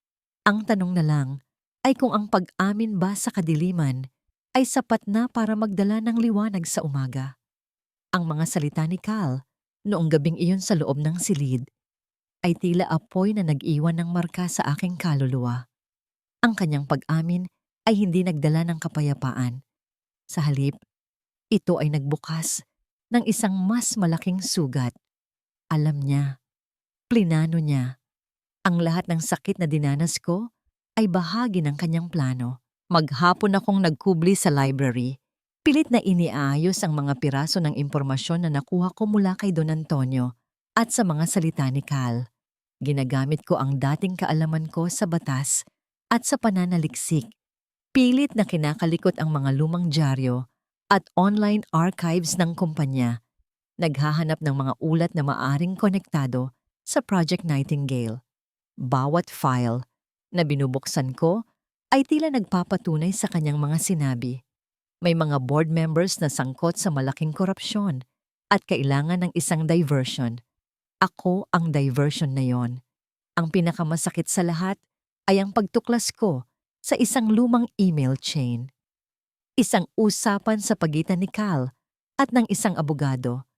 Ang tanong na lang ay kung ang pag-amin ba sa kadiliman ay sapat na para magdala ng liwanag sa umaga. Ang mga salita ni Cal noong gabing iyon sa loob ng silid ay tila apoy na nag-iwan ng marka sa aking kaluluwa. Ang kanyang pag-amin ay hindi nagdala ng kapayapaan. Sa halip, ito ay nagbukas ng isang mas malaking sugat. Alam niya, plinano niya, ang lahat ng sakit na dinanas ko ay bahagi ng kanyang plano. Maghapon akong nagkubli sa library. Pilit na iniaayos ang mga piraso ng impormasyon na nakuha ko mula kay Don Antonio at sa mga salita ni Cal. Ginagamit ko ang dating kaalaman ko sa batas at sa pananaliksik. Pilit na kinakalikot ang mga lumang dyaryo at online archives ng kumpanya. Naghahanap ng mga ulat na maaring konektado sa Project Nightingale. Bawat file na binubuksan ko ay tila nagpapatunay sa kanyang mga sinabi. May mga board members na sangkot sa malaking korupsyon at kailangan ng isang diversion. Ako ang diversion na yon. Ang pinakamasakit sa lahat ay ang pagtuklas ko sa isang lumang email chain. Isang usapan sa pagitan ni Cal at ng isang abogado.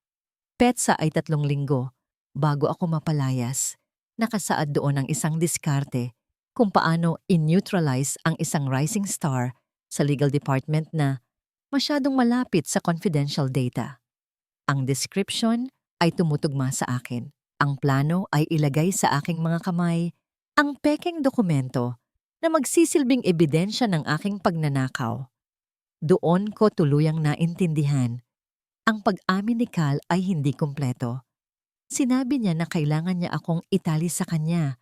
Petsa ay 3 linggo bago ako mapalayas. Nakasaad doon ang isang diskarte kung paano in-neutralize ang isang rising star sa legal department na masyadong malapit sa confidential data. Ang description ay tumutugma sa akin. Ang plano ay ilagay sa aking mga kamay ang pekeng dokumento na magsisilbing ebidensya ng aking pagnanakaw. Doon ko tuluyang naintindihan. Ang pag-amin ni Cal ay hindi kumpleto. Sinabi niya na kailangan niya akong itali sa kanya,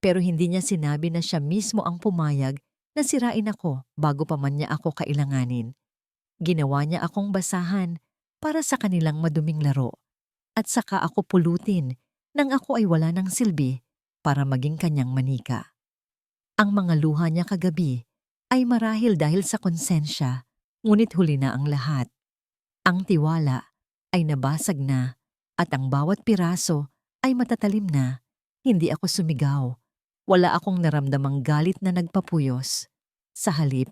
pero hindi niya sinabi na siya mismo ang pumayag na sirain ako bago pa man niya ako kailanganin. Ginawa niya akong basahan para sa kanilang maduming laro at saka ako pulutin nang ako ay wala ng silbi para maging kanyang manika. Ang mga luha niya kagabi ay marahil dahil sa konsensya, ngunit huli na ang lahat. Ang tiwala ay nabasag na at ang bawat piraso ay matatalim na. Hindi ako sumigaw. Wala akong naramdamang galit na nagpapuyos. Sa halip,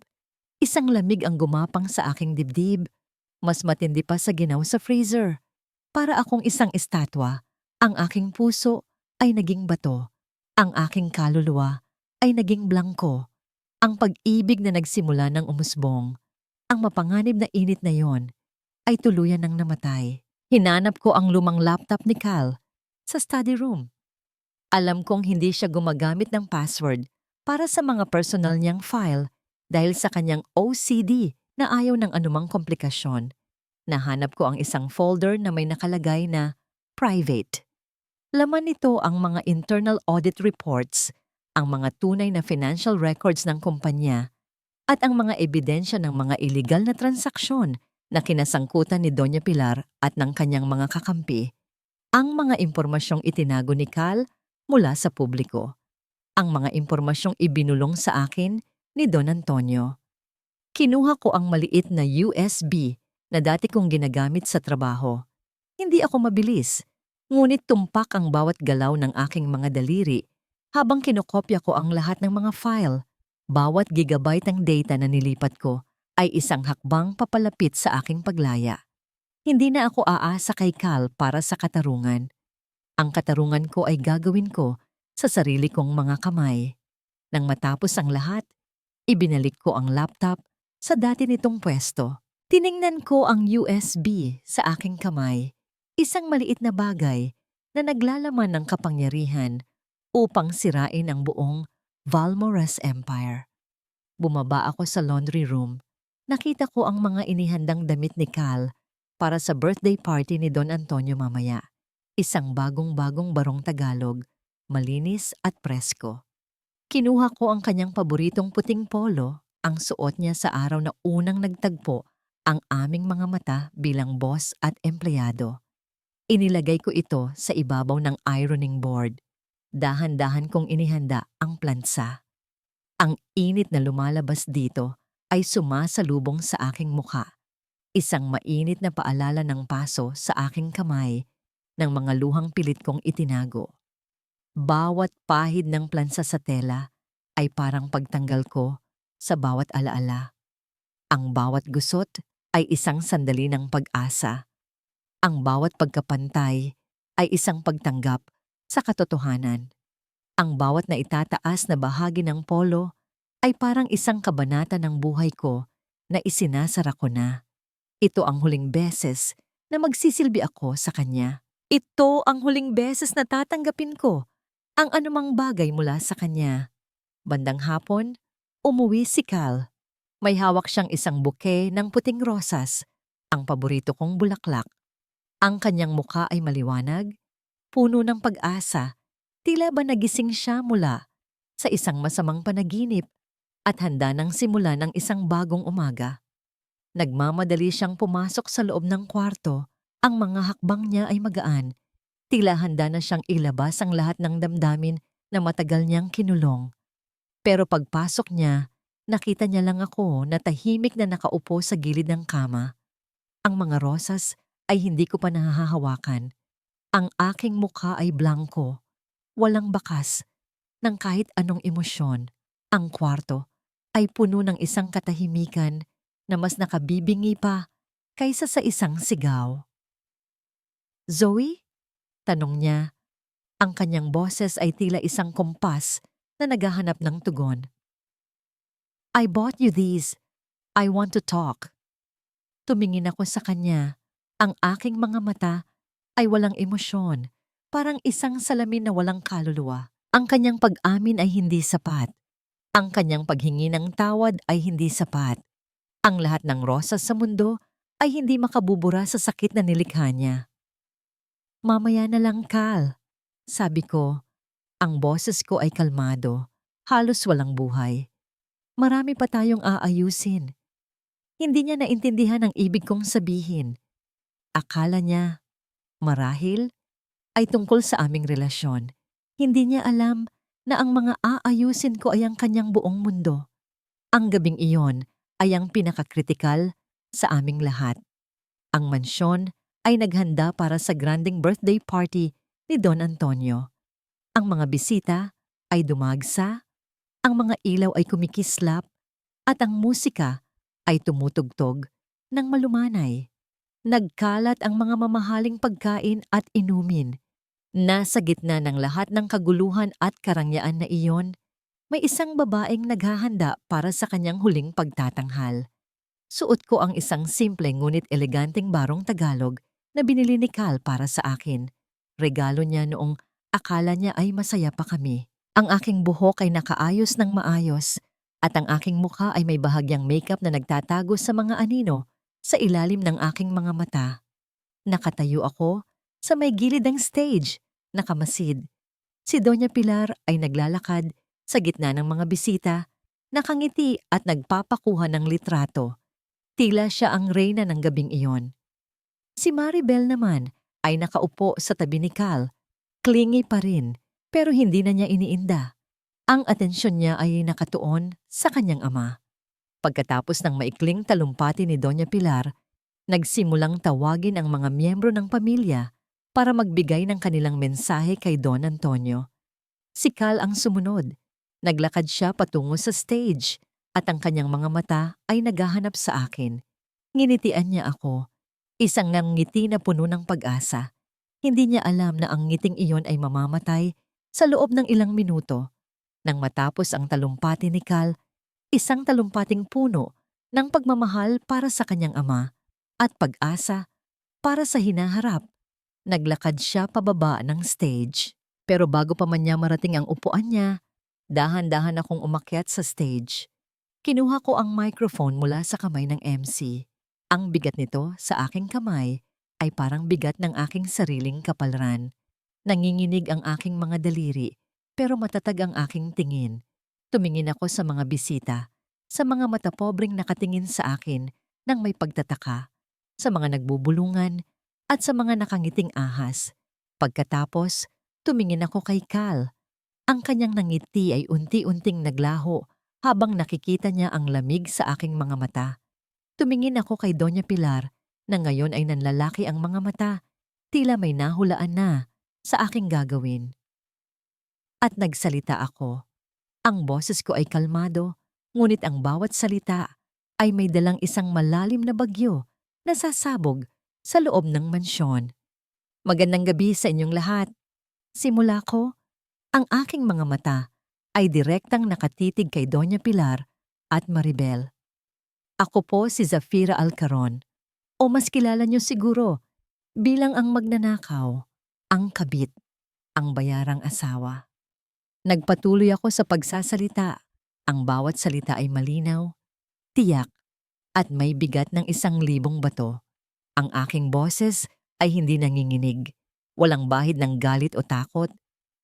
isang lamig ang gumapang sa aking dibdib. Mas matindi pa sa ginaw sa freezer. Para akong isang estatwa, ang aking puso ay naging bato. Ang aking kaluluwa ay naging blangko. Ang pag-ibig na nagsimula ng umusbong, ang mapanganib na init na yon, ay tuluyan ng namatay. Hinanap ko ang lumang laptop ni Cal sa study room. Alam kong hindi siya gumagamit ng password para sa mga personal niyang file dahil sa kanyang OCD na ayaw ng anumang komplikasyon. Nahanap ko ang isang folder na may nakalagay na private. Laman nito ang mga internal audit reports, ang mga tunay na financial records ng kumpanya, at ang mga ebidensya ng mga illegal na transaksyon na kinasangkutan ni Doña Pilar at ng kanyang mga kakampi. Ang mga impormasyong itinago ni Cal mula sa publiko. Ang mga impormasyong ibinulong sa akin ni Don Antonio. Kinuha ko ang maliit na USB na dati kong ginagamit sa trabaho. Hindi ako mabilis, ngunit tumpak ang bawat galaw ng aking mga daliri habang kinokopya ko ang lahat ng mga file. Bawat gigabyte ng data na nilipat ko ay isang hakbang papalapit sa aking paglaya. Hindi na ako aasa kay Cal para sa katarungan. Ang katarungan ko ay gagawin ko sa sarili kong mga kamay. Nang matapos ang lahat, ibinalik ko ang laptop sa dati nitong pwesto. Tiningnan ko ang USB sa aking kamay, isang maliit na bagay na naglalaman ng kapangyarihan upang sirain ang buong Valmores Empire. Bumaba ako sa laundry room. Nakita ko ang mga inihandang damit ni Cal para sa birthday party ni Don Antonio mamaya. Isang bagong-bagong barong Tagalog, malinis at presko. Kinuha ko ang kanyang paboritong puting polo, ang suot niya sa araw na unang nagtagpo ang aming mga mata bilang boss at empleyado. Inilagay ko ito sa ibabaw ng ironing board. Dahan-dahan kong inihanda ang plansa. Ang init na lumalabas dito ay sumasalubong sa aking mukha. Isang mainit na paalala ng paso sa aking kamay ng mga luhang pilit kong itinago. Bawat pahid ng plansa sa tela ay parang pagtanggal ko sa bawat alaala. Ang bawat gusot ay isang sandali ng pag-asa. Ang bawat pagkapantay ay isang pagtanggap sa katotohanan. Ang bawat na itataas na bahagi ng polo ay parang isang kabanata ng buhay ko na isinasara ko na. Ito ang huling beses na magsisilbi ako sa kanya. Ito ang huling beses na tatanggapin ko ang anumang bagay mula sa kanya. Bandang hapon, umuwi si Cal. May hawak siyang isang bouquet ng puting rosas, ang paborito kong bulaklak. Ang kanyang mukha ay maliwanag, puno ng pag-asa, tila ba nagising siya mula sa isang masamang panaginip at handa ng simula ng isang bagong umaga. Nagmamadali siyang pumasok sa loob ng kwarto, ang mga hakbang niya ay magaan, tila handa na siyang ilabas ang lahat ng damdamin na matagal niyang kinulong. Pero pagpasok niya, nakita niya lang ako na tahimik na nakaupo sa gilid ng kama. Ang mga rosas ay hindi ko pa nahahawakan. Ang aking mukha ay blanko, walang bakas ng kahit anong emosyon. Ang kwarto ay puno ng isang katahimikan na mas nakabibingi pa kaysa sa isang sigaw. "Zoe?" tanong niya. Ang kanyang boses ay tila isang kompas na naghahanap ng tugon. "I bought you these. I want to talk." Tumingin ako sa kanya. Ang aking mga mata ay walang emosyon, parang isang salamin na walang kaluluwa. Ang kanyang pag-amin ay hindi sapat. Ang kanyang paghingi ng tawad ay hindi sapat. Ang lahat ng rosas sa mundo ay hindi makabubura sa sakit na nilikha niya. "Mamaya na lang, Cal," sabi ko. Ang boses ko ay kalmado, halos walang buhay. Marami pa tayong aayusin. Hindi niya naintindihan ang ibig kong sabihin. Akala niya, marahil, ay tungkol sa aming relasyon. Hindi niya alam na ang mga aayusin ko ay ang kanyang buong mundo. Ang gabing iyon ay ang pinakakritikal sa aming lahat. Ang mansyon ay naghanda para sa granding birthday party ni Don Antonio. Ang mga bisita ay dumagsa, ang mga ilaw ay kumikislap, at ang musika ay tumutugtog ng malumanay. Nagkalat ang mga mamahaling pagkain at inumin. Nasa gitna ng lahat ng kaguluhan at karangyaan na iyon, may isang babaeng naghahanda para sa kanyang huling pagtatanghal. Suot ko ang isang simple ngunit eleganteng barong Tagalog na binili ni Cal para sa akin. Regalo niya noong akala niya ay masaya pa kami. Ang aking buhok ay nakaayos ng maayos at ang aking mukha ay may bahagyang makeup na nagtatago sa mga anino sa ilalim ng aking mga mata. Nakatayo ako sa may gilid ng stage, nakamasid. Si Doña Pilar ay naglalakad sa gitna ng mga bisita, nakangiti at nagpapakuha ng litrato. Tila siya ang reyna ng gabing iyon. Si Maribel naman ay nakaupo sa tabi ni Cal. Clingy pa rin, pero hindi na niya iniinda. Ang atensyon niya ay nakatuon sa kanyang ama. Pagkatapos ng maikling talumpati ni Doña Pilar, nagsimulang tawagin ang mga miyembro ng pamilya para magbigay ng kanilang mensahe kay Don Antonio. Si Cal ang sumunod. Naglakad siya patungo sa stage at ang kanyang mga mata ay naghahanap sa akin. Nginitian niya ako. Isang ngiti na puno ng pag-asa. Hindi niya alam na ang ngiting iyon ay mamamatay sa loob ng ilang minuto. Nang matapos ang talumpati ni Cal, isang talumpating puno ng pagmamahal para sa kanyang ama at pag-asa para sa hinaharap. Naglakad siya pababa ng stage. Pero bago pa man niya marating ang upuan niya, dahan-dahan akong umakyat sa stage. Kinuha ko ang microphone mula sa kamay ng MC. Ang bigat nito sa aking kamay ay parang bigat ng aking sariling kapalaran. Nanginginig ang aking mga daliri, pero matatag ang aking tingin. Tumingin ako sa mga bisita, sa mga mata pobreng nakatingin sa akin nang may pagtataka, sa mga nagbubulungan at sa mga nakangiting ahas. Pagkatapos, tumingin ako kay Cal. Ang kanyang nangiti ay unti-unting naglaho habang nakikita niya ang lamig sa aking mga mata. Tumingin ako kay Doña Pilar na ngayon ay nanlalaki ang mga mata, tila may nahulaan na sa aking gagawin. At nagsalita ako. Ang boses ko ay kalmado, ngunit ang bawat salita ay may dalang isang malalim na bagyo na sasabog sa loob ng mansyon. Magandang gabi sa inyong lahat. Simula ko, ang aking mga mata ay direktang nakatitig kay Doña Pilar at Maribel. Ako po si Zafira Alcaron, o mas kilala niyo siguro bilang ang magnanakaw, ang kabit, ang bayarang asawa. Nagpatuloy ako sa pagsasalita. Ang bawat salita ay malinaw, tiyak, at may bigat ng 1,000 bato. Ang aking boses ay hindi nanginginig. Walang bahid ng galit o takot.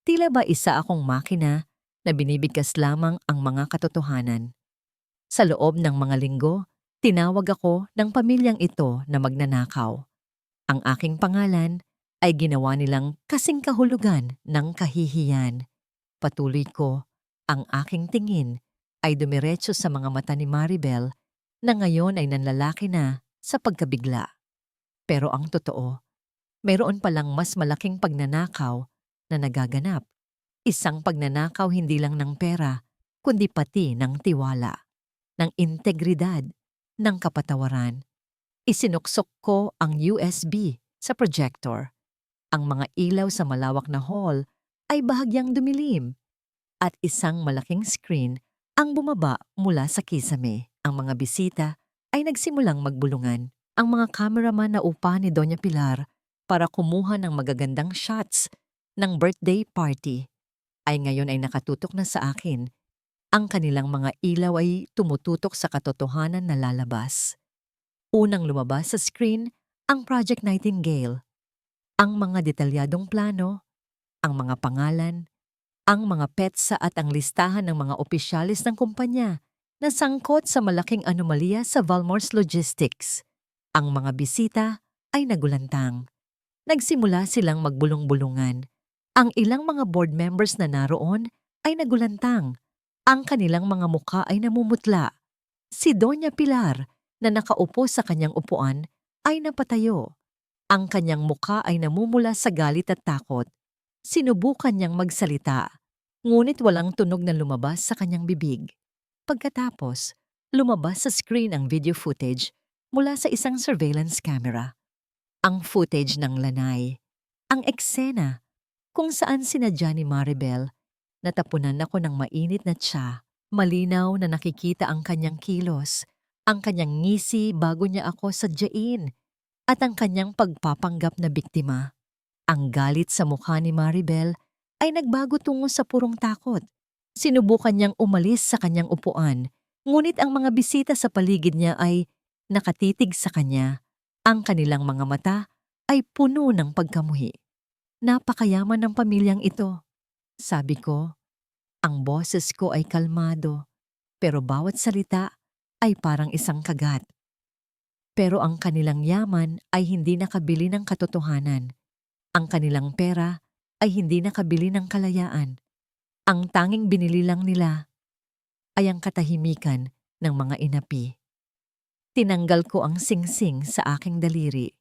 Tila ba isa akong makina na binibigkas lamang ang mga katotohanan. Sa loob ng mga linggo, tinawag ako ng pamilyang ito na magnanakaw. Ang aking pangalan ay ginawa nilang kasing kahulugan ng kahihiyan. Patuloy ko, ang aking tingin ay dumiretso sa mga mata ni Maribel na ngayon ay nanlalaki na sa pagkabigla. Pero ang totoo, mayroon palang mas malaking pagnanakaw na nagaganap. Isang pagnanakaw hindi lang ng pera, kundi pati ng tiwala, ng integridad, ng kapatawaran. Isinuksok ko ang USB sa projector. Ang mga ilaw sa malawak na hall ay bahagyang dumilim at isang malaking screen ang bumaba mula sa kisame. Ang mga bisita ay nagsimulang magbulungan. Ang mga cameraman na upa ni Doña Pilar para kumuha ng magagandang shots ng birthday party ay ngayon ay nakatutok na sa akin. Ang kanilang mga ilaw ay tumututok sa katotohanan na lalabas. Unang lumabas sa screen ang Project Nightingale. Ang mga detalyadong plano, ang mga pangalan, ang mga petsa at ang listahan ng mga opisyalis ng kumpanya na sangkot sa malaking anomalya sa Valmor's Logistics. Ang mga bisita ay nagulantang. Nagsimula silang magbulong-bulungan. Ang ilang mga board members na naroon ay nagulantang. Ang kanilang mga muka ay namumutla. Si Doña Pilar na nakaupo sa kanyang upuan ay napatayo. Ang kanyang muka ay namumula sa galit at takot. Sinubukan niyang magsalita, ngunit walang tunog na lumabas sa kanyang bibig. Pagkatapos, lumabas sa screen ang video footage mula sa isang surveillance camera. Ang footage ng lanay, ang eksena kung saan sinadya ni Maribel. Natapunan ako ng mainit na tsa, malinaw na nakikita ang kanyang kilos, ang kanyang ngisi bago niya ako sadyain, at ang kanyang pagpapanggap na biktima. Ang galit sa mukha ni Maribel ay nagbago tungo sa purong takot. Sinubukan niyang umalis sa kanyang upuan, ngunit ang mga bisita sa paligid niya ay nakatitig sa kanya. Ang kanilang mga mata ay puno ng pagkamuhi. Napakayaman ng pamilyang ito, sabi ko. Ang boses ko ay kalmado, pero bawat salita ay parang isang kagat. Pero ang kanilang yaman ay hindi nakabili ng katotohanan. Ang kanilang pera ay hindi nakabili ng kalayaan. Ang tanging binili lang nila ay ang katahimikan ng mga inapi. Tinanggal ko ang singsing sa aking daliri.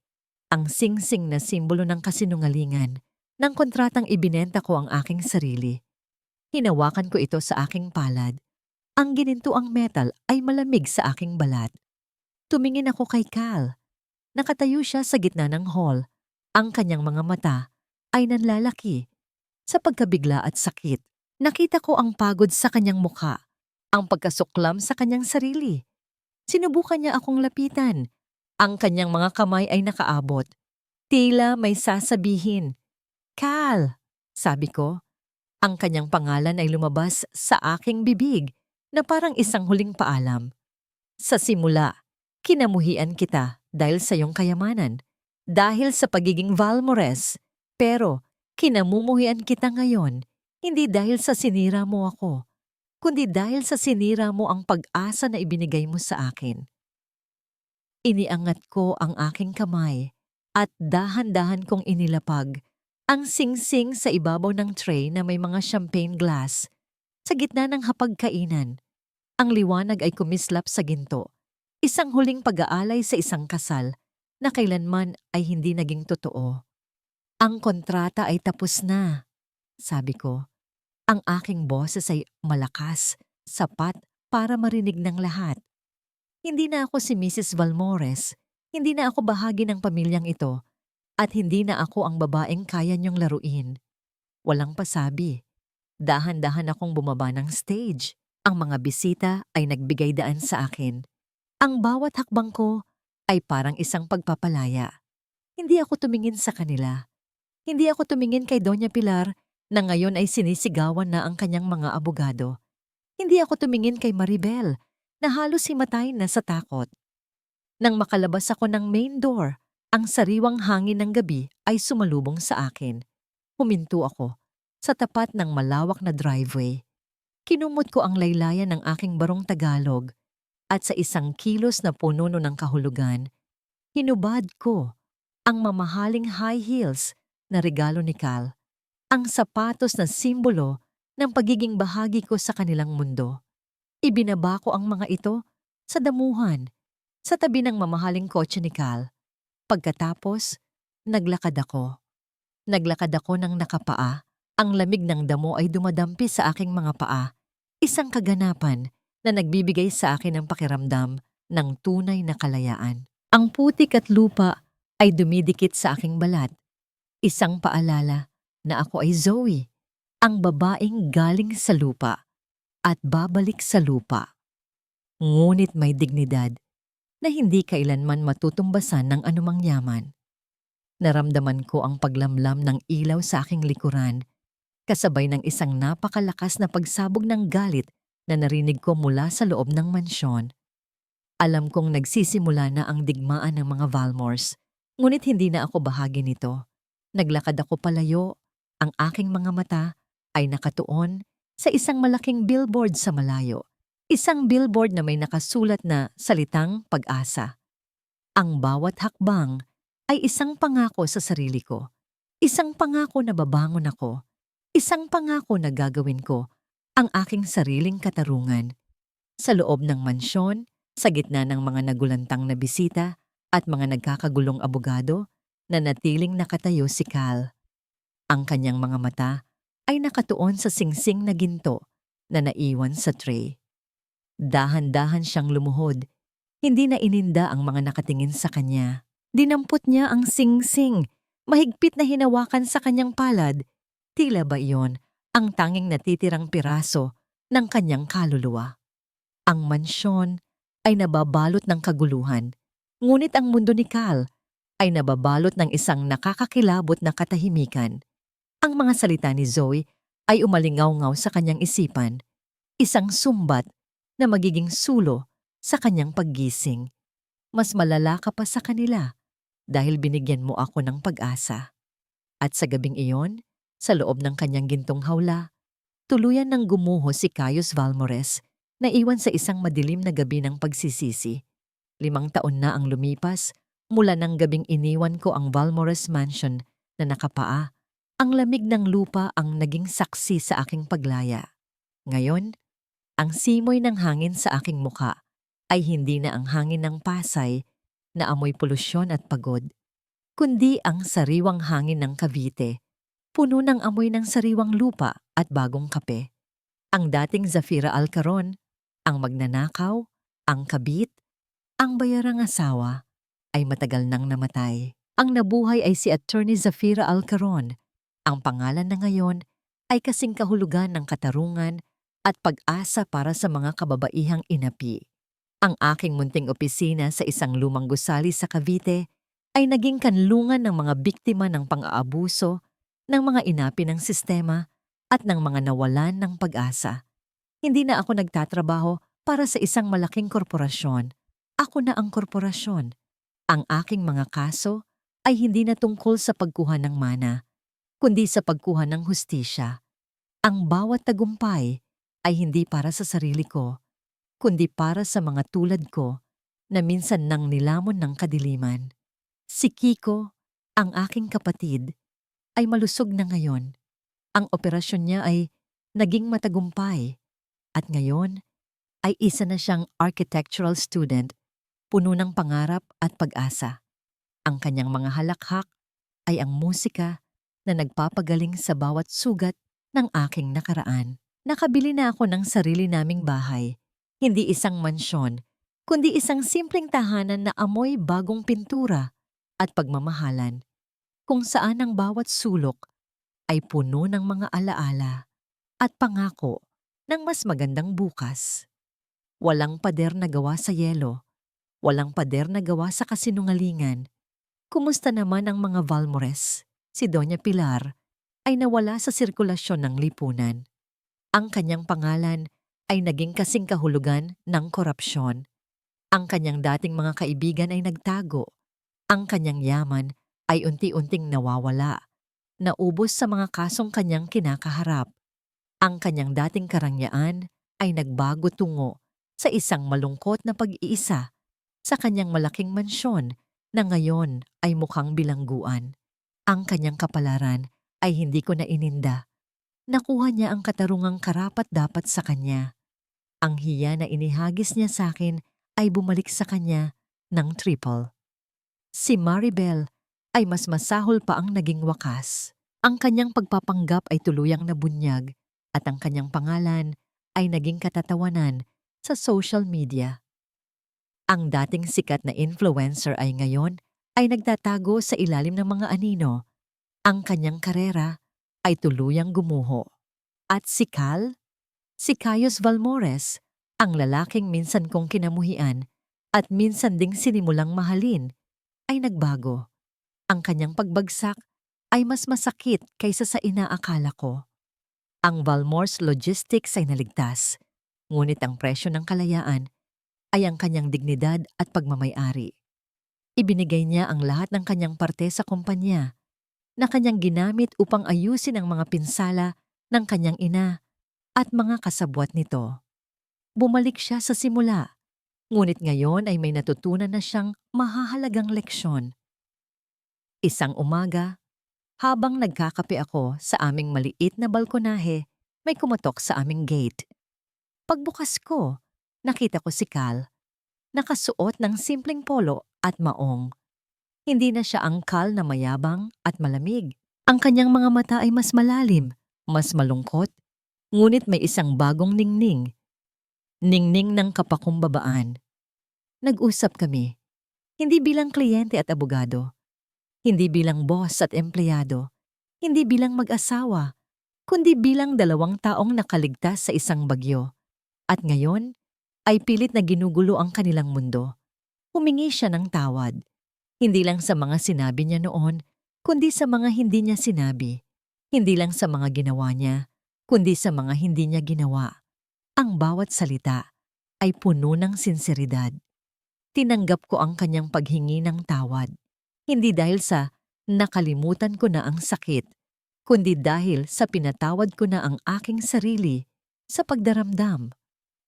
Ang singsing na simbolo ng kasinungalingan ng kontratang ibinenta ko ang aking sarili. Hinawakan ko ito sa aking palad. Ang ginintuang metal ay malamig sa aking balat. Tumingin ako kay Cal. Nakatayo siya sa gitna ng hall. Ang kanyang mga mata ay nanlalaki. Sa pagkabigla at sakit, nakita ko ang pagod sa kanyang mukha, ang pagkasuklam sa kanyang sarili. Sinubukan niya akong lapitan. Ang kanyang mga kamay ay nakaabot. Tila may sasabihin. Cal, sabi ko. Ang kanyang pangalan ay lumabas sa aking bibig na parang isang huling paalam. Sa simula, kinamuhian kita dahil sa iyong kayamanan, dahil sa pagiging Valmores, pero kinamumuhian kita ngayon hindi dahil sa sinira mo ako, kundi dahil sa sinira mo ang pag-asa na ibinigay mo sa akin. Iniangat ko ang aking kamay at dahan-dahan kong inilapag ang singsing sa ibabaw ng tray na may mga champagne glass. Sa gitna ng hapagkainan, ang liwanag ay kumislap sa ginto. Isang huling pag-aalay sa isang kasal na kailanman ay hindi naging totoo. Ang kontrata ay tapos na, sabi ko. Ang aking boses ay malakas, sapat para marinig ng lahat. Hindi na ako si Mrs. Valmores, hindi na ako bahagi ng pamilyang ito, at hindi na ako ang babaeng kaya niyong laruin. Walang pasabi. Dahan-dahan akong bumaba ng stage. Ang mga bisita ay nagbigay daan sa akin. Ang bawat hakbang ko ay parang isang pagpapalaya. Hindi ako tumingin sa kanila. Hindi ako tumingin kay Doña Pilar na ngayon ay sinisigawan na ang kanyang mga abogado. Hindi ako tumingin kay Maribel na halos himatayin na sa takot. Nang makalabas ako ng main door, ang sariwang hangin ng gabi ay sumalubong sa akin. Huminto ako sa tapat ng malawak na driveway. Kinumot ko ang laylayan ng aking barong Tagalog at sa isang kilos na pununo ng kahulugan, hinubad ko ang mamahaling high heels na regalo ni Cal, ang sapatos na simbolo ng pagiging bahagi ko sa kanilang mundo. Ibinaba ko ang mga ito sa damuhan, sa tabi ng mamahaling kotse ni Cal. Pagkatapos, naglakad ako. Naglakad ako ng nakapaa. Ang lamig ng damo ay dumadampi sa aking mga paa. Isang kaganapan na nagbibigay sa akin ng pakiramdam ng tunay na kalayaan. Ang putik at lupa ay dumidikit sa aking balat. Isang paalala na ako ay Zoe, ang babaeng galing sa lupa at babalik sa lupa. Ngunit may dignidad na hindi kailanman matutumbasan ng anumang yaman. Naramdaman ko ang paglamlam ng ilaw sa aking likuran, kasabay ng isang napakalakas na pagsabog ng galit na narinig ko mula sa loob ng mansyon. Alam kong nagsisimula na ang digmaan ng mga Valmores, ngunit hindi na ako bahagi nito. Naglakad ako palayo, ang aking mga mata ay nakatuon sa isang malaking billboard sa malayo. Isang billboard na may nakasulat na salitang pag-asa. Ang bawat hakbang ay isang pangako sa sarili ko. Isang pangako na babangon ako. Isang pangako na gagawin ko ang aking sariling katarungan. Sa loob ng mansyon, sa gitna ng mga nagulantang na bisita at mga nagkakagulong abogado, nanatiling nakatayo si Cal. Ang kanyang mga mata ay nakatuon sa singsing na ginto na naiwan sa tray. Dahan-dahan siyang lumuhod. Hindi na ininda ang mga nakatingin sa kanya. Dinampot niya ang singsing, mahigpit na hinawakan sa kanyang palad. Tila ba iyon ang tanging natitirang piraso ng kanyang kaluluwa? Ang mansyon ay nababalot ng kaguluhan, ngunit ang mundo ni Cal ay nababalot ng isang nakakakilabot na katahimikan. Ang mga salita ni Zoe ay umalingaw-ngaw sa kanyang isipan, isang sumbat na magiging sulo sa kanyang paggising. Mas malala ka pa sa kanila dahil binigyan mo ako ng pag-asa. At sa gabing iyon, sa loob ng kanyang gintong hawla, tuluyan ng gumuho si Caius Valmores na iwan sa isang madilim na gabi ng pagsisisi. 5 taon na ang lumipas mula ng gabing iniwan ko ang Valmores Mansion na nakapaa. Ang lamig ng lupa ang naging saksi sa aking paglaya. Ngayon, ang simoy ng hangin sa aking muka ay hindi na ang hangin ng Pasay na amoy polusyon at pagod, kundi ang sariwang hangin ng Cavite, puno ng amoy ng sariwang lupa at bagong kape. Ang dating Zafira Alcaron, ang magnanakaw, ang kabit, ang bayarang asawa, ay matagal nang namatay. Ang nabuhay ay si Attorney Zafira Alcaron. Ang pangalan na ngayon ay kasing kahulugan ng katarungan at pag-asa para sa mga kababaihang inapi. Ang aking munting opisina sa isang lumang gusali sa Cavite ay naging kanlungan ng mga biktima ng pang-aabuso, ng mga inapi ng sistema at ng mga nawalan ng pag-asa. Hindi na ako nagtatrabaho para sa isang malaking korporasyon. Ako na ang korporasyon. Ang aking mga kaso ay hindi na tungkol sa pagkuha ng mana, kundi sa pagkuha ng hustisya. Ang bawat tagumpay ay hindi para sa sarili ko, kundi para sa mga tulad ko na minsan nang nilamon ng kadiliman. Si Kiko, ang aking kapatid, ay malusog na ngayon. Ang operasyon niya ay naging matagumpay at ngayon ay isa na siyang architectural student, puno ng pangarap at pag-asa. Ang kanyang mga halakhak ay ang musika na nagpapagaling sa bawat sugat ng aking nakaraan. Nakabili na ako ng sarili naming bahay. Hindi isang mansyon, kundi isang simpleng tahanan na amoy bagong pintura at pagmamahalan, kung saan ang bawat sulok ay puno ng mga alaala at pangako ng mas magandang bukas. Walang pader na gawa sa yelo, walang pader na gawa sa kasinungalingan. Kumusta naman ang mga Valmores? Si Doña Pilar ay nawala sa sirkulasyon ng lipunan. Ang kanyang pangalan ay naging kasing kahulugan ng korupsyon. Ang kanyang dating mga kaibigan ay nagtago. Ang kanyang yaman ay unti-unting nawawala, naubos sa mga kasong kanyang kinakaharap. Ang kanyang dating karangyaan ay nagbago tungo sa isang malungkot na pag-iisa sa kanyang malaking mansyon na ngayon ay mukhang bilangguan. Ang kanyang kapalaran ay hindi ko na ininda. Nakuha niya ang katarungang karapat-dapat sa kanya. Ang hiya na inihagis niya sa akin ay bumalik sa kanya ng triple. Si Maribel ay mas masahol pa ang naging wakas. Ang kanyang pagpapanggap ay tuluyang nabunyag at ang kanyang pangalan ay naging katatawanan sa social media. Ang dating sikat na influencer ay ngayon ay nagtatago sa ilalim ng mga anino. Ang kanyang karera ay tuluyang gumuho. At si Cal? Si Cayos Valmores, ang lalaking minsan kong kinamuhian at minsan ding sinimulang mahalin, ay nagbago. Ang kanyang pagbagsak ay mas masakit kaysa sa inaakala ko. Ang Valmores Logistics ay naligtas, ngunit ang presyo ng kalayaan ay ang kanyang dignidad at pagmamay-ari. Ibinigay niya ang lahat ng kanyang parte sa kumpanya na kanyang ginamit upang ayusin ang mga pinsala ng kanyang ina at mga kasabwat nito. Bumalik siya sa simula, ngunit ngayon ay may natutunan na siyang mahahalagang leksyon. Isang umaga, habang nagkakape ako sa aming maliit na balkonahe, may kumatok sa aming gate. Pagbukas ko, nakita ko si Cal, nakasuot ng simpleng polo at maong. Hindi na siya ang Cal na mayabang at malamig. Ang kanyang mga mata ay mas malalim, mas malungkot, ngunit may isang bagong ningning. Ningning ng kapakumbabaan. Nag-usap kami, hindi bilang kliyente at abogado, hindi bilang boss at empleyado, hindi bilang mag-asawa, kundi bilang dalawang taong nakaligtas sa isang bagyo. At ngayon, ay pilit na ginugulo ang kanilang mundo. Humingi siya ng tawad. Hindi lang sa mga sinabi niya noon, kundi sa mga hindi niya sinabi. Hindi lang sa mga ginawa niya, kundi sa mga hindi niya ginawa. Ang bawat salita ay puno ng sinseridad. Tinanggap ko ang kanyang paghingi ng tawad. Hindi dahil sa nakalimutan ko na ang sakit, kundi dahil sa pinatawad ko na ang aking sarili sa pagdaramdam.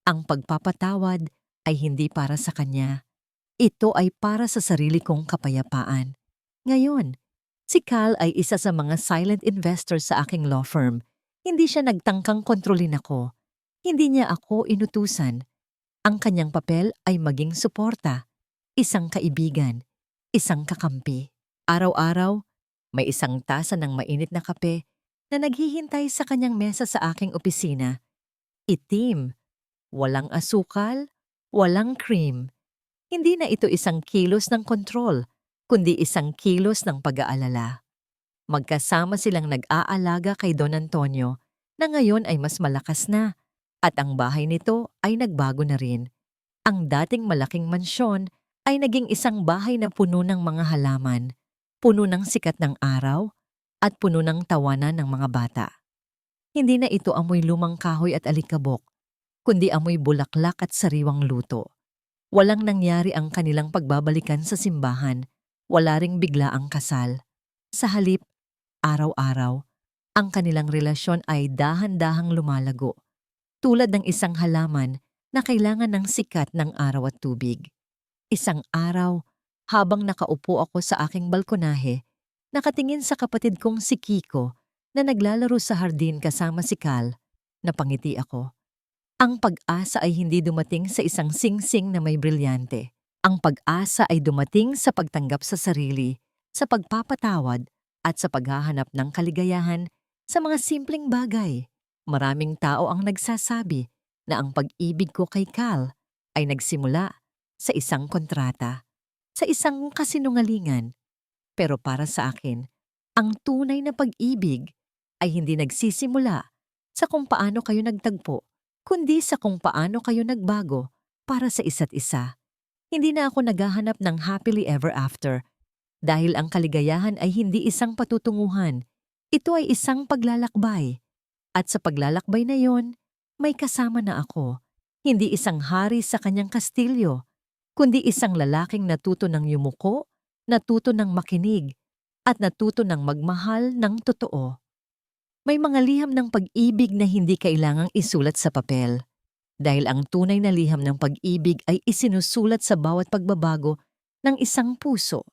Ang pagpapatawad ay hindi para sa kanya. Ito ay para sa sarili kong kapayapaan. Ngayon, si Cal ay isa sa mga silent investor sa aking law firm. Hindi siya nagtangkang kontrolin ako. Hindi niya ako inutusan. Ang kanyang papel ay maging suporta, isang kaibigan, isang kakampi. Araw-araw, may isang tasa ng mainit na kape na naghihintay sa kanyang mesa sa aking opisina. Itim, walang asukal, walang cream. Hindi na ito isang kilos ng kontrol, kundi isang kilos ng pag-aalala. Magkasama silang nag-aalaga kay Don Antonio na ngayon ay mas malakas na at ang bahay nito ay nagbago na rin. Ang dating malaking mansyon ay naging isang bahay na puno ng mga halaman, puno ng sikat ng araw at puno ng tawanan ng mga bata. Hindi na ito amoy lumang kahoy at alikabok, kundi amoy bulaklak at sariwang luto. Walang nangyari ang kanilang pagbabalikan sa simbahan, wala ring bigla ang kasal. Sa halip, araw-araw, ang kanilang relasyon ay dahan-dahang lumalago, tulad ng isang halaman na kailangan ng sikat ng araw at tubig. Isang araw, habang nakaupo ako sa aking balkonahe, nakatingin sa kapatid kong si Kiko na naglalaro sa hardin kasama si Cal, napangiti ako. Ang pag-asa ay hindi dumating sa isang singsing na may brilyante. Ang pag-asa ay dumating sa pagtanggap sa sarili, sa pagpapatawad at sa paghahanap ng kaligayahan Sa mga simpleng bagay, maraming tao ang nagsasabi na ang pag-ibig ko kay Cal ay nagsimula sa isang kontrata, sa isang kasinungalingan. Pero para sa akin, ang tunay na pag-ibig ay hindi nagsisimula sa kung paano kayo nagtagpo, kundi sa kung paano kayo nagbago para sa isa't isa. Hindi na ako naghahanap ng happily ever after dahil ang kaligayahan ay hindi isang patutunguhan. Ito ay isang paglalakbay. At sa paglalakbay na yon, may kasama na ako. Hindi isang hari sa kanyang kastilyo, kundi isang lalaking natuto ng yumuko, natuto ng makinig, at natuto ng magmahal ng totoo. May mga liham ng pag-ibig na hindi kailangang isulat sa papel. Dahil ang tunay na liham ng pag-ibig ay isinusulat sa bawat pagbabago ng isang puso.